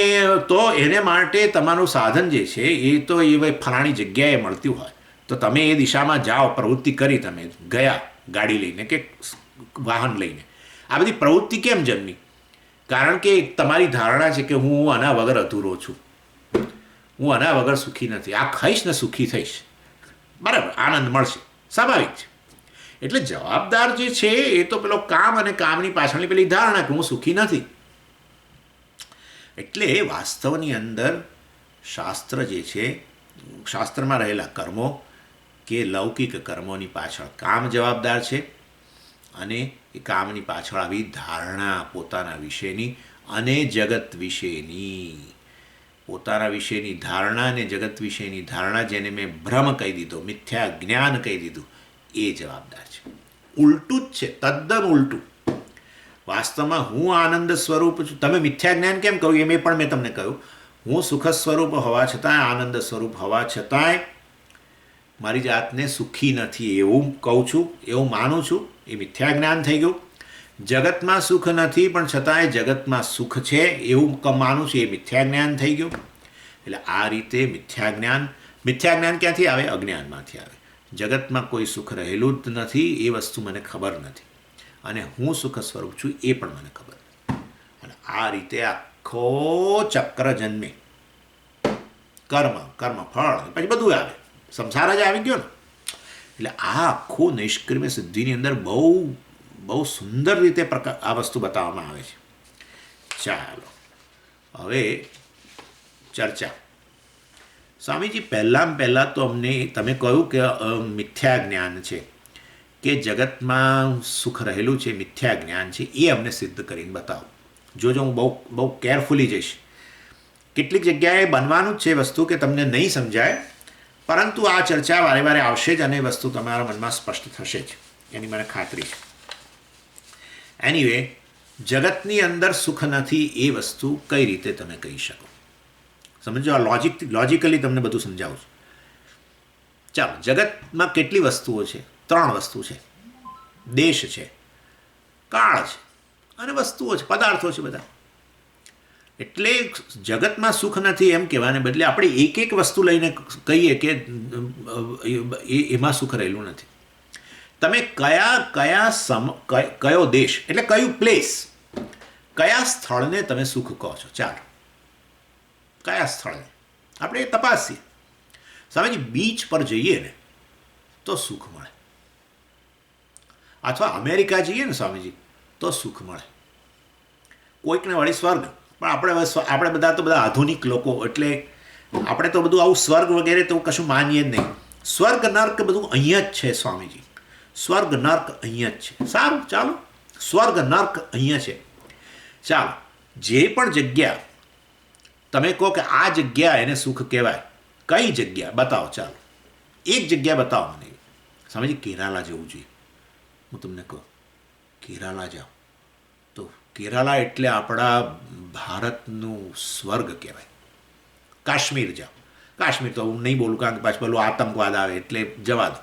Speaker 1: તો એને માટે તમારું સાધન જે છે એ તો એ ફલાણી જગ્યાએ મળતું હોય તો તમે એ દિશામાં જાઓ. પ્રવૃત્તિ કરી, તમે ગયા ગાડી લઈને કે વાહન લઈને. આ બધી પ્રવૃત્તિ કેમ જન્મી? કારણ કે તમારી ધારણા છે કે હું આના વગર અધૂરો છું, હું આના વગર સુખી નથી, આ ખાઈશ ને સુખી થઈશ, બરાબર, આનંદ મળશે. સ્વાભાવિક છે. એટલે જવાબદાર જે છે એ તો પેલો કામ અને કામની પાછળની પેલી ધારણા કે હું સુખી નથી. એટલે વાસ્તવની અંદર શાસ્ત્ર જે છે, શાસ્ત્રમાં રહેલા કર્મો કે લૌકિક કર્મોની પાછળ કામ જવાબદાર છે. અને એ કામની પાછળ આવી ધારણા પોતાના વિશેની અને જગત વિશેની, પોતાના વિશેની ધારણા અને જગત વિશેની ધારણા, જેને મેં ભ્રમ કહી દીધો, મિથ્યા જ્ઞાન કહી દીધું, એ જવાબદાર છે. ઉલટું જ છે, તદ્દન ઉલટું. વાસ્તવમાં હું આનંદ સ્વરૂપ છું. તમે મિથ્યા જ્ઞાન કેમ કહ્યું? એમ પણ મેં તમને કહ્યું. હું સુખ સ્વરૂપ હોવા છતાંય, આનંદ સ્વરૂપ હોવા છતાંય મારી જાતને સુખી નથી એવું કહું છું, એવું માનું છું. એ મિથ્યા જ્ઞાન થઈ ગયું. જગતમાં સુખ નથી પણ છતાંય જગતમાં સુખ છે એવું માનું છું, એ મિથ્યા જ્ઞાન થઈ ગયું. એટલે આ રીતે મિથ્યા જ્ઞાન ક્યાંથી આવે? અજ્ઞાનમાંથી આવે. જગતમાં કોઈ સુખ રહેલું જ નથી એ વસ્તુ મને ખબર નથી, અને હું સુખ સ્વરૂપ છું એ પણ મને ખબર નથી. અને આ રીતે આખો ચક્ર જન્મે. કર્મ, કર્મફળ, પછી બધું આવે, સંસાર જ આવી ગયો ને. એટલે આ આખું નૈષ્કર્મ્ય સિદ્ધિની અંદર બહુ બહુ સુંદર રીતે આ વસ્તુ બતાવવામાં આવે છે. ચાલો હવે ચર્ચા. સ્વામીજી, પહેલાં તો અમને તમે કહ્યું કે મિથ્યા જ્ઞાન છે, કે જગતમાં સુખ રહેલું છે, મિથ્યા જ્ઞાન છે, એ અમને સિદ્ધ કરીને બતાવો. જોજો, હું બહુ કેરફુલી જઈશ. કેટલીક જગ્યાએ બનવાનું જ છે વસ્તુ કે તમને નહીં સમજાય, પરંતુ આ ચર્ચા વારે વારે આવશે જ અને વસ્તુ તમારા મનમાં સ્પષ્ટ થશે જ, એની મને ખાતરી છે. એનીવે, જગતની અંદર સુખ નથી એ વસ્તુ કઈ રીતે તમે કહી શકો? સમજો, આ લોજિકલી તમને બધું સમજાવું છું. ચાલો, જગતમાં કેટલી વસ્તુઓ છે? 3 વસ્તુ છે. દેશ છે, કાળ છે, અને વસ્તુઓ છે, પદાર્થો છે બધા. એટલે જગતમાં સુખ નથી એમ કહેવાને બદલે આપણે એક એક વસ્તુ લઈને કહીએ કે એમાં સુખ રહેલું નથી. તમે કયો દેશ એટલે કયું પ્લેસ, કયા સ્થળને તમે સુખ કહો છો? ચાલો, કયા સ્થળને આપણે તપાસીએ. સ્વામીજી, બીચ પર જઈએ ને તો સુખ મળે, અથવા અમેરિકા જઈએ ને સ્વામીજી તો સુખ મળે. કોઈકને વળી સ્વર્ગ, પણ આપણે બધા તો બધા આધુનિક લોકો, એટલે આપણે તો બધું આવું સ્વર્ગ વગેરે તો કશું માનીએ જ નહીં. સ્વર્ગ નર્ક બધું અહીંયા જ છે સ્વામીજી, સ્વર્ગ નર્ક અહીંયા જ છે. સારું, ચાલો, સ્વર્ગ નર્ક અહીંયા છે. ચાલો, જે પણ જગ્યા તમે કહો કે આ જગ્યા એને સુખ કહેવાય, કઈ જગ્યા બતાવો? ચાલો, એક જગ્યા બતાવો મને. સ્વામીજી, કેરાલા જવું જોઈએ. હું તમને કહું, કેરાલા જાઓ તો કેરાલા એટલે આપણા ભારતનું સ્વર્ગ કહેવાય. કાશ્મીર જાઓ, કાશ્મીર તો હું નહીં બોલું કારણ કે પાછું પેલું આતંકવાદ આવે એટલે જવા દો.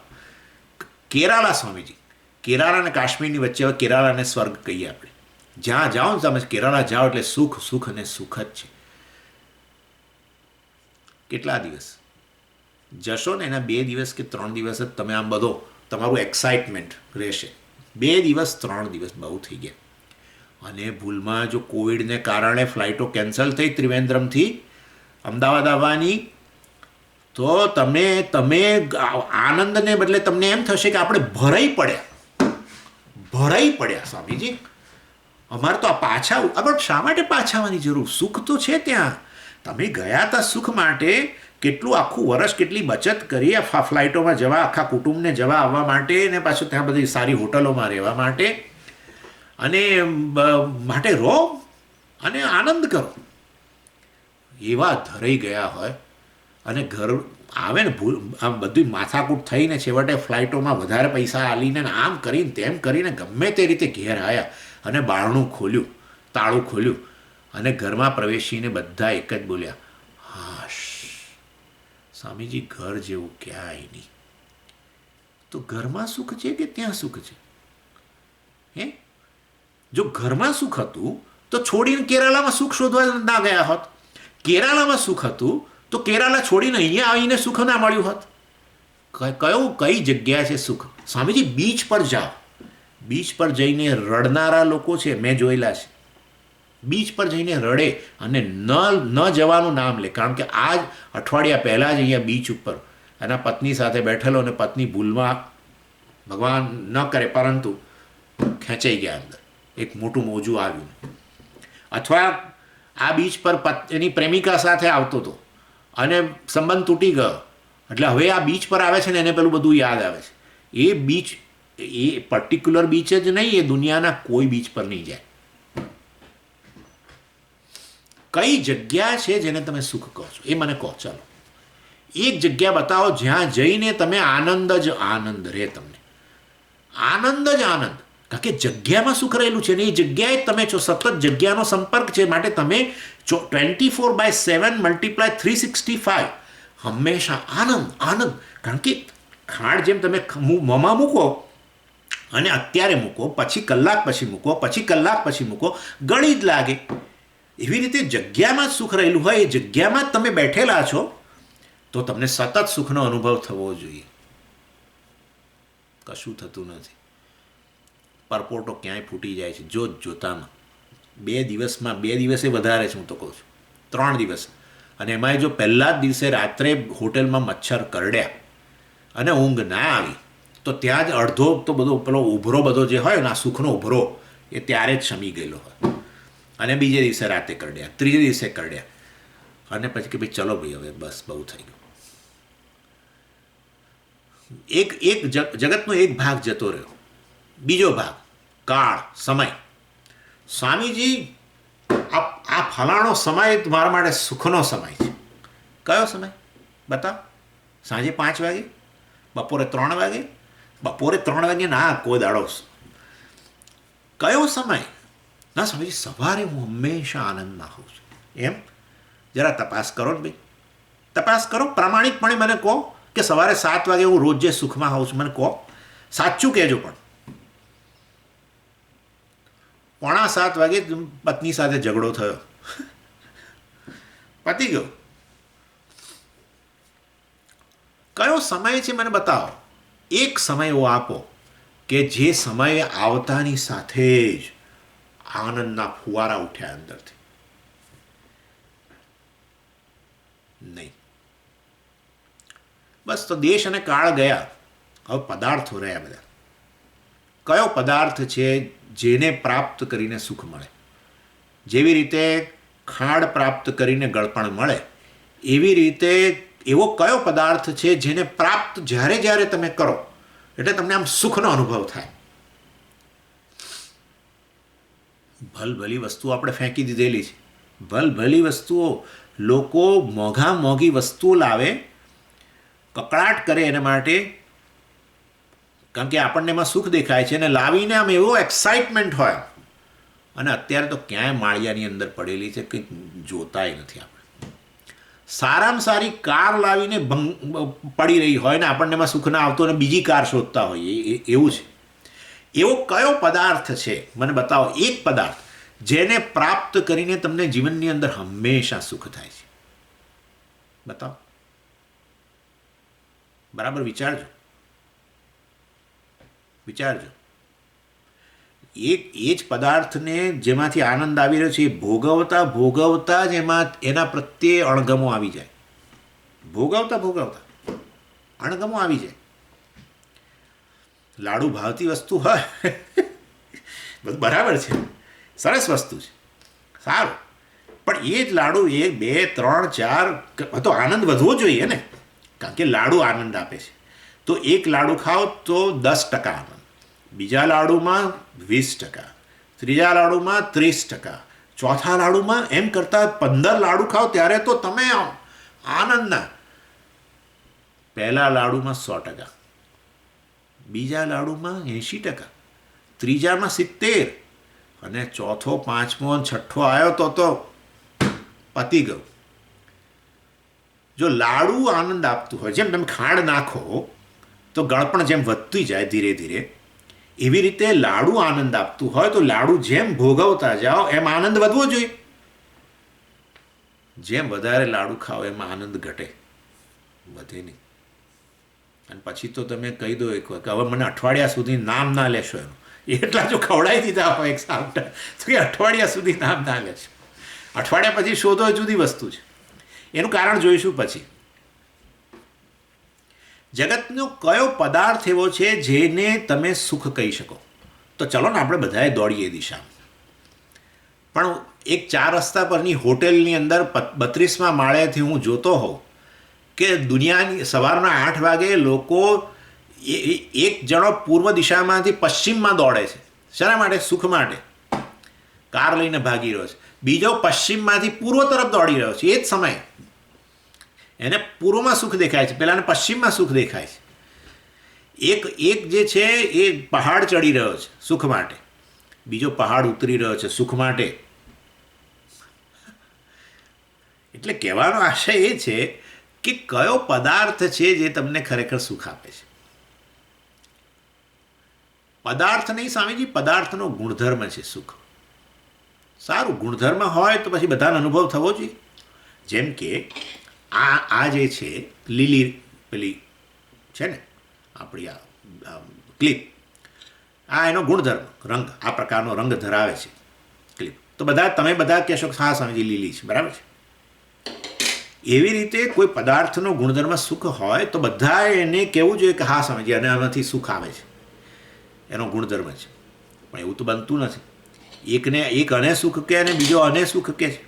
Speaker 1: કેરાલા સ્વામીજી, કેરાલા અને કાશ્મીરની વચ્ચે હવે કેરાલાને સ્વર્ગ કહીએ આપણે. જ્યાં જાઓ ને તમે કેરાલા જાઓ એટલે સુખ, સુખ અને સુખ જ છે. કેટલા દિવસ જશો ને, એના 2 દિવસ કે 3 દિવસ જ તમે આમ બધો તમારું એક્સાઇટમેન્ટ રહેશે. 2 દિવસ 3 દિવસ બહુ થઈ ગયા. અને ભૂલમાં જો કોવિડને કારણે ફ્લાઇટો કેન્સલ થઈ ત્રિવેન્દ્રમથી અમદાવાદ આવવાની, તો તમે આનંદને બદલે તમને એમ થશે કે આપણે ભરાઈ પડ્યા સ્વામીજી. અમારે તો આ પાછા, આપણે શા માટે પાછા આવવાની જરૂર? સુખ તો છે ત્યાં. તમે ગયા હતા સુખ માટે, કેટલું આખું વર્ષ કેટલી બચત કરી આ ફ્લાઇટોમાં જવા, આખા કુટુંબને જવા આવવા માટે, ને પાછું ત્યાં બધી સારી હોટલોમાં રહેવા માટે, અને માટે રહો અને આનંદ કરો. એવા ધરાઈ ગયા હોય અને ઘર આવે ને આમ બધી માથાકૂટ થઈને છેવટે ફ્લાઇટોમાં વધારે પૈસા આલીને આમ કરીને તેમ કરીને ગમે તે રીતે ઘેર આવ્યા અને બારણું ખોલ્યું, તાળું ખોલ્યું, અને ઘરમાં પ્રવેશીને બધા એક જ બોલ્યા, હાશ. સ્વામીજી, ઘર જેવું ક્યાંય નહીં. તો ઘરમાં સુખ છે કે ત્યાં સુખ છે? હે, જો ઘરમાં સુખ હતું તો છોડીને કેરાલામાં સુખ શોધવા ના ગયા હોત. કેરાલામાં સુખ હતું તો કેરાલા છોડીને અહીંયા આવીને સુખ ના મળ્યું હોત. કઈ જગ્યા છે સુખ? સ્વામીજી, બીચ પર જાઓ. બીચ પર જઈને રડનારા લોકો છે, મેં જોયેલા છે. બીચ પર જઈને રડે અને ન જવાનું નામ લે. કારણ કે આ જ અઠવાડિયા પહેલાં જ અહીંયા બીચ ઉપર એના પત્ની સાથે બેઠેલો, અને પત્ની ભૂલમાં, ભગવાન ન કરે પરંતુ ખેંચાઈ ગયા અંદર, એક મોટું મોજું આવ્યું. અથવા આ બીચ પર એની પ્રેમિકા સાથે આવતો હતો અને સંબંધ તૂટી ગયો, એટલે હવે આ બીચ પર આવે છે ને એને પેલું બધું યાદ આવે છે. એ બીચ, એ પર્ટિક્યુલર બીચ જ નહીં, એ દુનિયાના કોઈ બીચ પર નહીં જાય. કઈ જગ્યા છે જેને તમે સુખ કહો છો? એ મને કહો. ચાલો, એક જગ્યા બતાવો જ્યાં જઈને તમે આનંદ જ આનંદ રહે. તમને આનંદ જ આનંદ. કારણ કે જગ્યામાં સુખ રહેલું છે ને એ જગ્યાએ તમે છો. સતત જગ્યાનો સંપર્ક છે, માટે તમે 24/7 × 365 હંમેશા આનંદ આનંદ. કારણ કે ખાંડ જેમ તમે મોંમાં મૂકો અને અત્યારે મૂકો, પછી કલાક પછી મૂકો, પછી કલાક પછી મૂકો, ગળી જ લાગે. એવી રીતે જગ્યામાં જ સુખ રહેલું હોય. એ જગ્યામાં જ તમે બેઠેલા છો તો તમને સતત સુખનો અનુભવ થવો જોઈએ. કશું થતું નથી. પરપોટો ક્યાંય ફૂટી જાય છે જોતામાં. 2 દિવસે વધારે છે, હું તો કહું છું 3 દિવસ. અને એમાંય જો પહેલા જ દિવસે રાત્રે હોટલમાં મચ્છર કરડ્યા અને ઊંઘ ના આવી તો ત્યાં જ અડધો તો બધો પેલો ઉભરો બધો જે હોય ને, આ સુખનો ઉભરો, એ ત્યારે જ શમી ગયેલો હોય. અને બીજે દિવસે રાતે કરડ્યા, ત્રીજે દિવસે કરડ્યા, અને પછી કે ભાઈ ચલો ભાઈ હવે બસ બહુ થઈ ગયું. એક જગતનો એક ભાગ જતો રહ્યો. બીજો ભાગ કાળ, સમય. સ્વામીજી, આ ફલાણો સમય તમારા માટે સુખનો સમય છે. કયો સમય બતાવ? સાંજે 5 વાગે, બપોરે 3 વાગે? બપોરે 3 વાગે ના, કોઈ દાડો. કયો સમય? ના સ્વામીજી, સવારે હું હંમેશા આનંદમાં હોઉં છું. એમ? જરા તપાસ કરો ને ભાઈ, તપાસ કરો. પ્રામાણિકપણે મને કહો કે સવારે 7 વાગે હું રોજ જે સુખમાં હોઉં છું, મને કહો. સાચું કહેજો. પણ 6:45 વાગે પત્ની સાથે ઝઘડો થયો, પતી ગયો. કયો સમય છે મને બતાવો. એક સમય એવો આપો કે જે સમયે આવતાની સાથે જ આનંદના ફુવારા ઉઠ્યા અંદરથી. નહીં. બસ તો દેશ અને કાળ ગયા, હવે પદાર્થો રહ્યા બધા. કયો પદાર્થ છે જેને પ્રાપ્ત કરીને સુખ મળે? જેવી રીતે ખાંડ પ્રાપ્ત કરીને ગળપણ મળે, એવી રીતે એવો કયો પદાર્થ છે જેને પ્રાપ્ત જ્યારે જ્યારે તમે કરો એટલે તમને આમ સુખનો અનુભવ થાય? ભલભલી વસ્તુઓ આપણે ફેંકી દીધેલી છે. ભલભલી વસ્તુઓ. લોકો મોંઘી વસ્તુઓ લાવે, કકળાટ કરે એના માટે, કારણ કે આપણને એમાં સુખ દેખાય છે, અને લાવીને આમ એવો એક્સાઇટમેન્ટ હોય. અને અત્યારે તો ક્યાંય માળિયાની અંદર પડેલી છે, કંઈક જોતાય નથી આપણે. સારામાં સારી કાર લાવીને પડી રહી હોય ને આપણને એમાં સુખ ના આવતો, અને બીજી કાર શોધતા હોઈએ, એવું છે. એવો કયો પદાર્થ છે મને બતાવો, એક પદાર્થ જેને પ્રાપ્ત કરીને તમને જીવનની અંદર હંમેશા સુખ થાય છે. બતાવો. બરાબર વિચારજો. એ જ પદાર્થને જેમાંથી આનંદ આવી રહ્યો છે, એ ભોગવતા જ એના પ્રત્યે અણગમો આવી જાય. ભોગવતા અણગમો આવી જાય. લાડુ ભાવતી વસ્તુ હોય, બધું બરાબર છે, સરસ વસ્તુ છે, સારું. પણ એ જ લાડુ 1, 2, 3, 4 તો આનંદ વધવો જોઈએ ને, કારણ કે લાડુ આનંદ આપે છે. તો એક લાડુ ખાઓ તો 10% આનંદ, બીજા લાડુમાં 20%, ત્રીજા લાડુમાં 30%, ચોથા લાડુમાં, એમ કરતાં 15 લાડુ ખાઓ ત્યારે તો તમે આનંદના. પહેલા લાડુમાં 100%, બીજા લાડુમાં 80%, ત્રીજામાં 70%, અને ચોથો, પાંચમો અને છઠ્ઠો આવ્યો તો પતી ગયું. જો લાડુ આનંદ આપતું હોય, જેમ તમે ખાંડ નાખો તો ગળપણ જેમ વધતી જાય ધીરે ધીરે, એવી રીતે લાડુ આનંદ આપતું હોય તો લાડુ જેમ ભોગવતા જાઓ એમ આનંદ વધવો જોઈએ. જેમ વધારે લાડુ ખાઓ એમ આનંદ ઘટે, વધે નહીં. અને પછી તો તમે કહી દો એક વખત, હવે મને અઠવાડિયા સુધી નામ ના લેશો એનું. એટલા જો ખવડાવી દીધા હોય એક સામટા તો એ અઠવાડિયા સુધી નામ ના લેશો. અઠવાડિયા પછી શોધો એ જુદી વસ્તુ છે. એનું કારણ જોઈશું પછી. જગતનો કયો પદાર્થ એવો છે જેને તમે સુખ કહી શકો? તો ચલો ને આપણે બધાએ દોડીએ એ દિશામાં. પણ એક 4 રસ્તા પરની હોટેલની અંદર 32મા માળેથી હું જોતો હોઉં કે દુનિયાની સવારના 8 વાગે લોકો એક જણો પૂર્વ દિશામાંથી પશ્ચિમમાં દોડે છે. શેના માટે? સુખ માટે. કાર લઈને ભાગી રહ્યો છે. બીજો પશ્ચિમમાંથી પૂર્વ તરફ દોડી રહ્યો છે. એ જ સમયે એને પૂર્વમાં સુખ દેખાય છે, પેલાને પશ્ચિમમાં સુખ દેખાય છે. એક જે છે એ પહાડ ચડી રહ્યો છે સુખ માટે, બીજો પહાડ ઉતરી રહ્યો છે સુખ માટે. એટલે કહેવાનો આશય એ છે કે કયો પદાર્થ છે જે તમને ખરેખર સુખ આપે છે? પદાર્થ નહીં સ્વામીજી, પદાર્થનો ગુણધર્મ છે સુખ. સારું, ગુણધર્મ હોય તો પછી બધાનો અનુભવ થવો જોઈએ. જેમ કે આ જે છે લીલી પેલી છે ને આપણી આ ક્લિપ, આ એનો ગુણધર્મ, રંગ, આ પ્રકારનો રંગ ધરાવે છે ક્લિપ. તો તમે બધા કહેશો કે હા સ્વામીજી લીલી છે, બરાબર છે. એવી રીતે કોઈ પદાર્થનો ગુણધર્મ સુખ હોય તો બધા એને કહેવું જોઈએ કે હા સ્વામીજી અને આમાંથી સુખ આવે છે, એનો ગુણધર્મ છે. પણ એવું તો બનતું નથી. એક અને સુખ કહે અને બીજો અને સુખ કહે છે.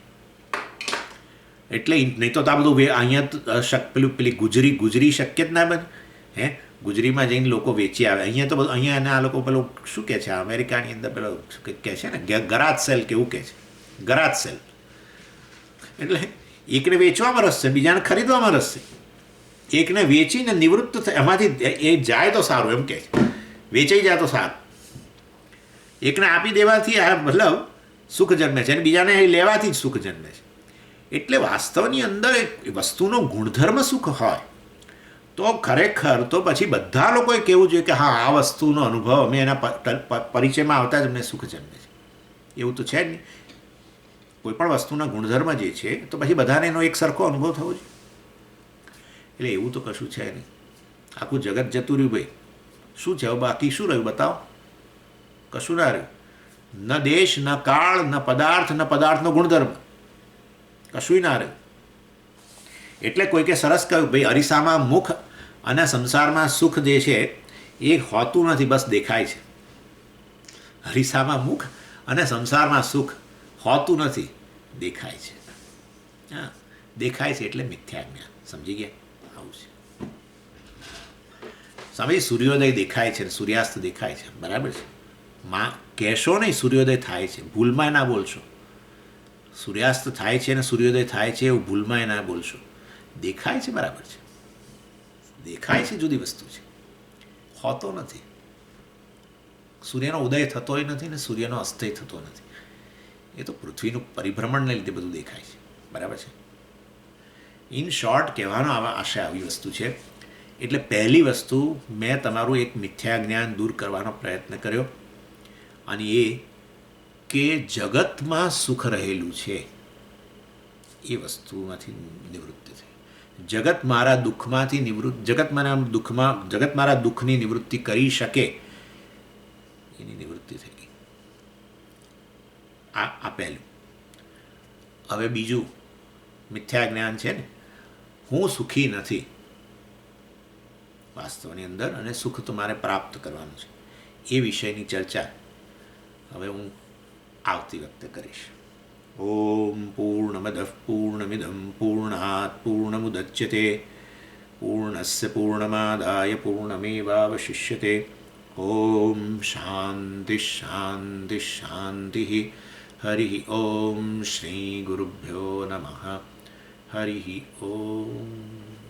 Speaker 1: એટલે નહીં તો આ બધું અહીંયા પેલી ગુજરી શક્ય જ ના બને. ગુજરીમાં જઈને લોકો વેચી આવે. અહીંયા તો બધું અહીંયા આ લોકો પેલું શું કહે છે, અમેરિકાની અંદર પેલો કહે છે ને ગરાજ સેલ કેવું કહે છે, ગરાજ સેલ. એટલે એકને વેચવામાં રસ છે, બીજાને ખરીદવામાં રસ છે. એકને વેચીને નિવૃત્ત થાય, એમાંથી એ જાય તો સારું, એમ કહે છે, વેચાઈ જાય તો સારું. એકને આપી દેવાથી આ મતલબ સુખ જન્મે છે અને બીજાને એ લેવાથી જ સુખ જન્મે છે. એટલે વાસ્તવની અંદર વસ્તુનો ગુણધર્મ સુખ હોય તો ખરેખર તો પછી બધા લોકોએ કહેવું જોઈએ કે હા આ વસ્તુનો અનુભવ અમે એના પરિચયમાં આવતા જ અમને સુખ જન્મે છે. એવું તો છે જ નહીં. કોઈ પણ વસ્તુના ગુણધર્મ જે છે તો પછી બધાને એનો એક સરખો અનુભવ થવો જોઈએ. એટલે એવું તો કશું છે નહીં. આખું જગત જતું રહ્યું ભાઈ, શું છે બાકી શું રહ્યું બતાવો? કશું ના રહ્યું. ન દેશ, ન કાળ, ન પદાર્થ, ન પદાર્થનો ગુણધર્મ, કશું ના રહ્યું. એટલે કોઈ કે સરસ કહ્યું ભાઈ અરીસામાં મુખ અને સંસારમાં સુખ જે છે એ હોતું નથી, બસ દેખાય છે. અરીસામાં મુખ અને સંસારમાં સુખ હોતું નથી, દેખાય છે. હા, દેખાય છે એટલે મિથ્યા જ્ઞાન. સમજી ગયા? આવું છે. સમય સૂર્યોદય દેખાય છે, સૂર્યાસ્ત દેખાય છે, બરાબર છે. કહેશો નહીં સૂર્યોદય થાય છે, ભૂલમાં ના બોલશો. સૂર્યાસ્ત થાય છે અને સૂર્યોદય થાય છે એવું ભૂલમાં ના બોલશો. દેખાય છે, બરાબર છે. દેખાય છે જુદી વસ્તુ છે, હોતો નથી. સૂર્યનો ઉદય થતોય નથી ને સૂર્યનો અસ્તય થતો નથી. એ તો પૃથ્વીનું પરિભ્રમણને લીધે બધું દેખાય છે, બરાબર છે. ઇન શોર્ટ કહેવાનો આશા આવી વસ્તુ છે. એટલે પહેલી વસ્તુ મેં તમારું એક મિથ્યા જ્ઞાન દૂર કરવાનો પ્રયત્ન કર્યો, અને એ કે જગતમાં સુખ રહેલું છે એ વસ્તુમાંથી નિવૃત્તિ થઈ. જગત મારા દુઃખમાંથી જગત મારા દુઃખની નિવૃત્તિ કરી શકે એની નિવૃત્તિ થઈ ગઈ. આ પહેલું. હવે બીજું મિથ્યા જ્ઞાન છે ને, હું સુખી નથી વાસ્તવની અંદર અને સુખ તો મારે પ્રાપ્ત કરવાનું છે. એ વિષયની ચર્ચા હવે હું આવતી વખતે કરીશ. ઓમ પૂર્ણમદ પૂર્ણમિદમ પૂર્ણાત પૂર્ણમુદચ્યતે પૂર્ણસ્ય પૂર્ણમાદાય પૂર્ણમેવાવશિષ્યતે. ઓમ શાંતિ શાંતિ શાંતિ. હરિ ઓમ શ્રી ગુરુભ્યો નમઃ. હરિ ઓમ.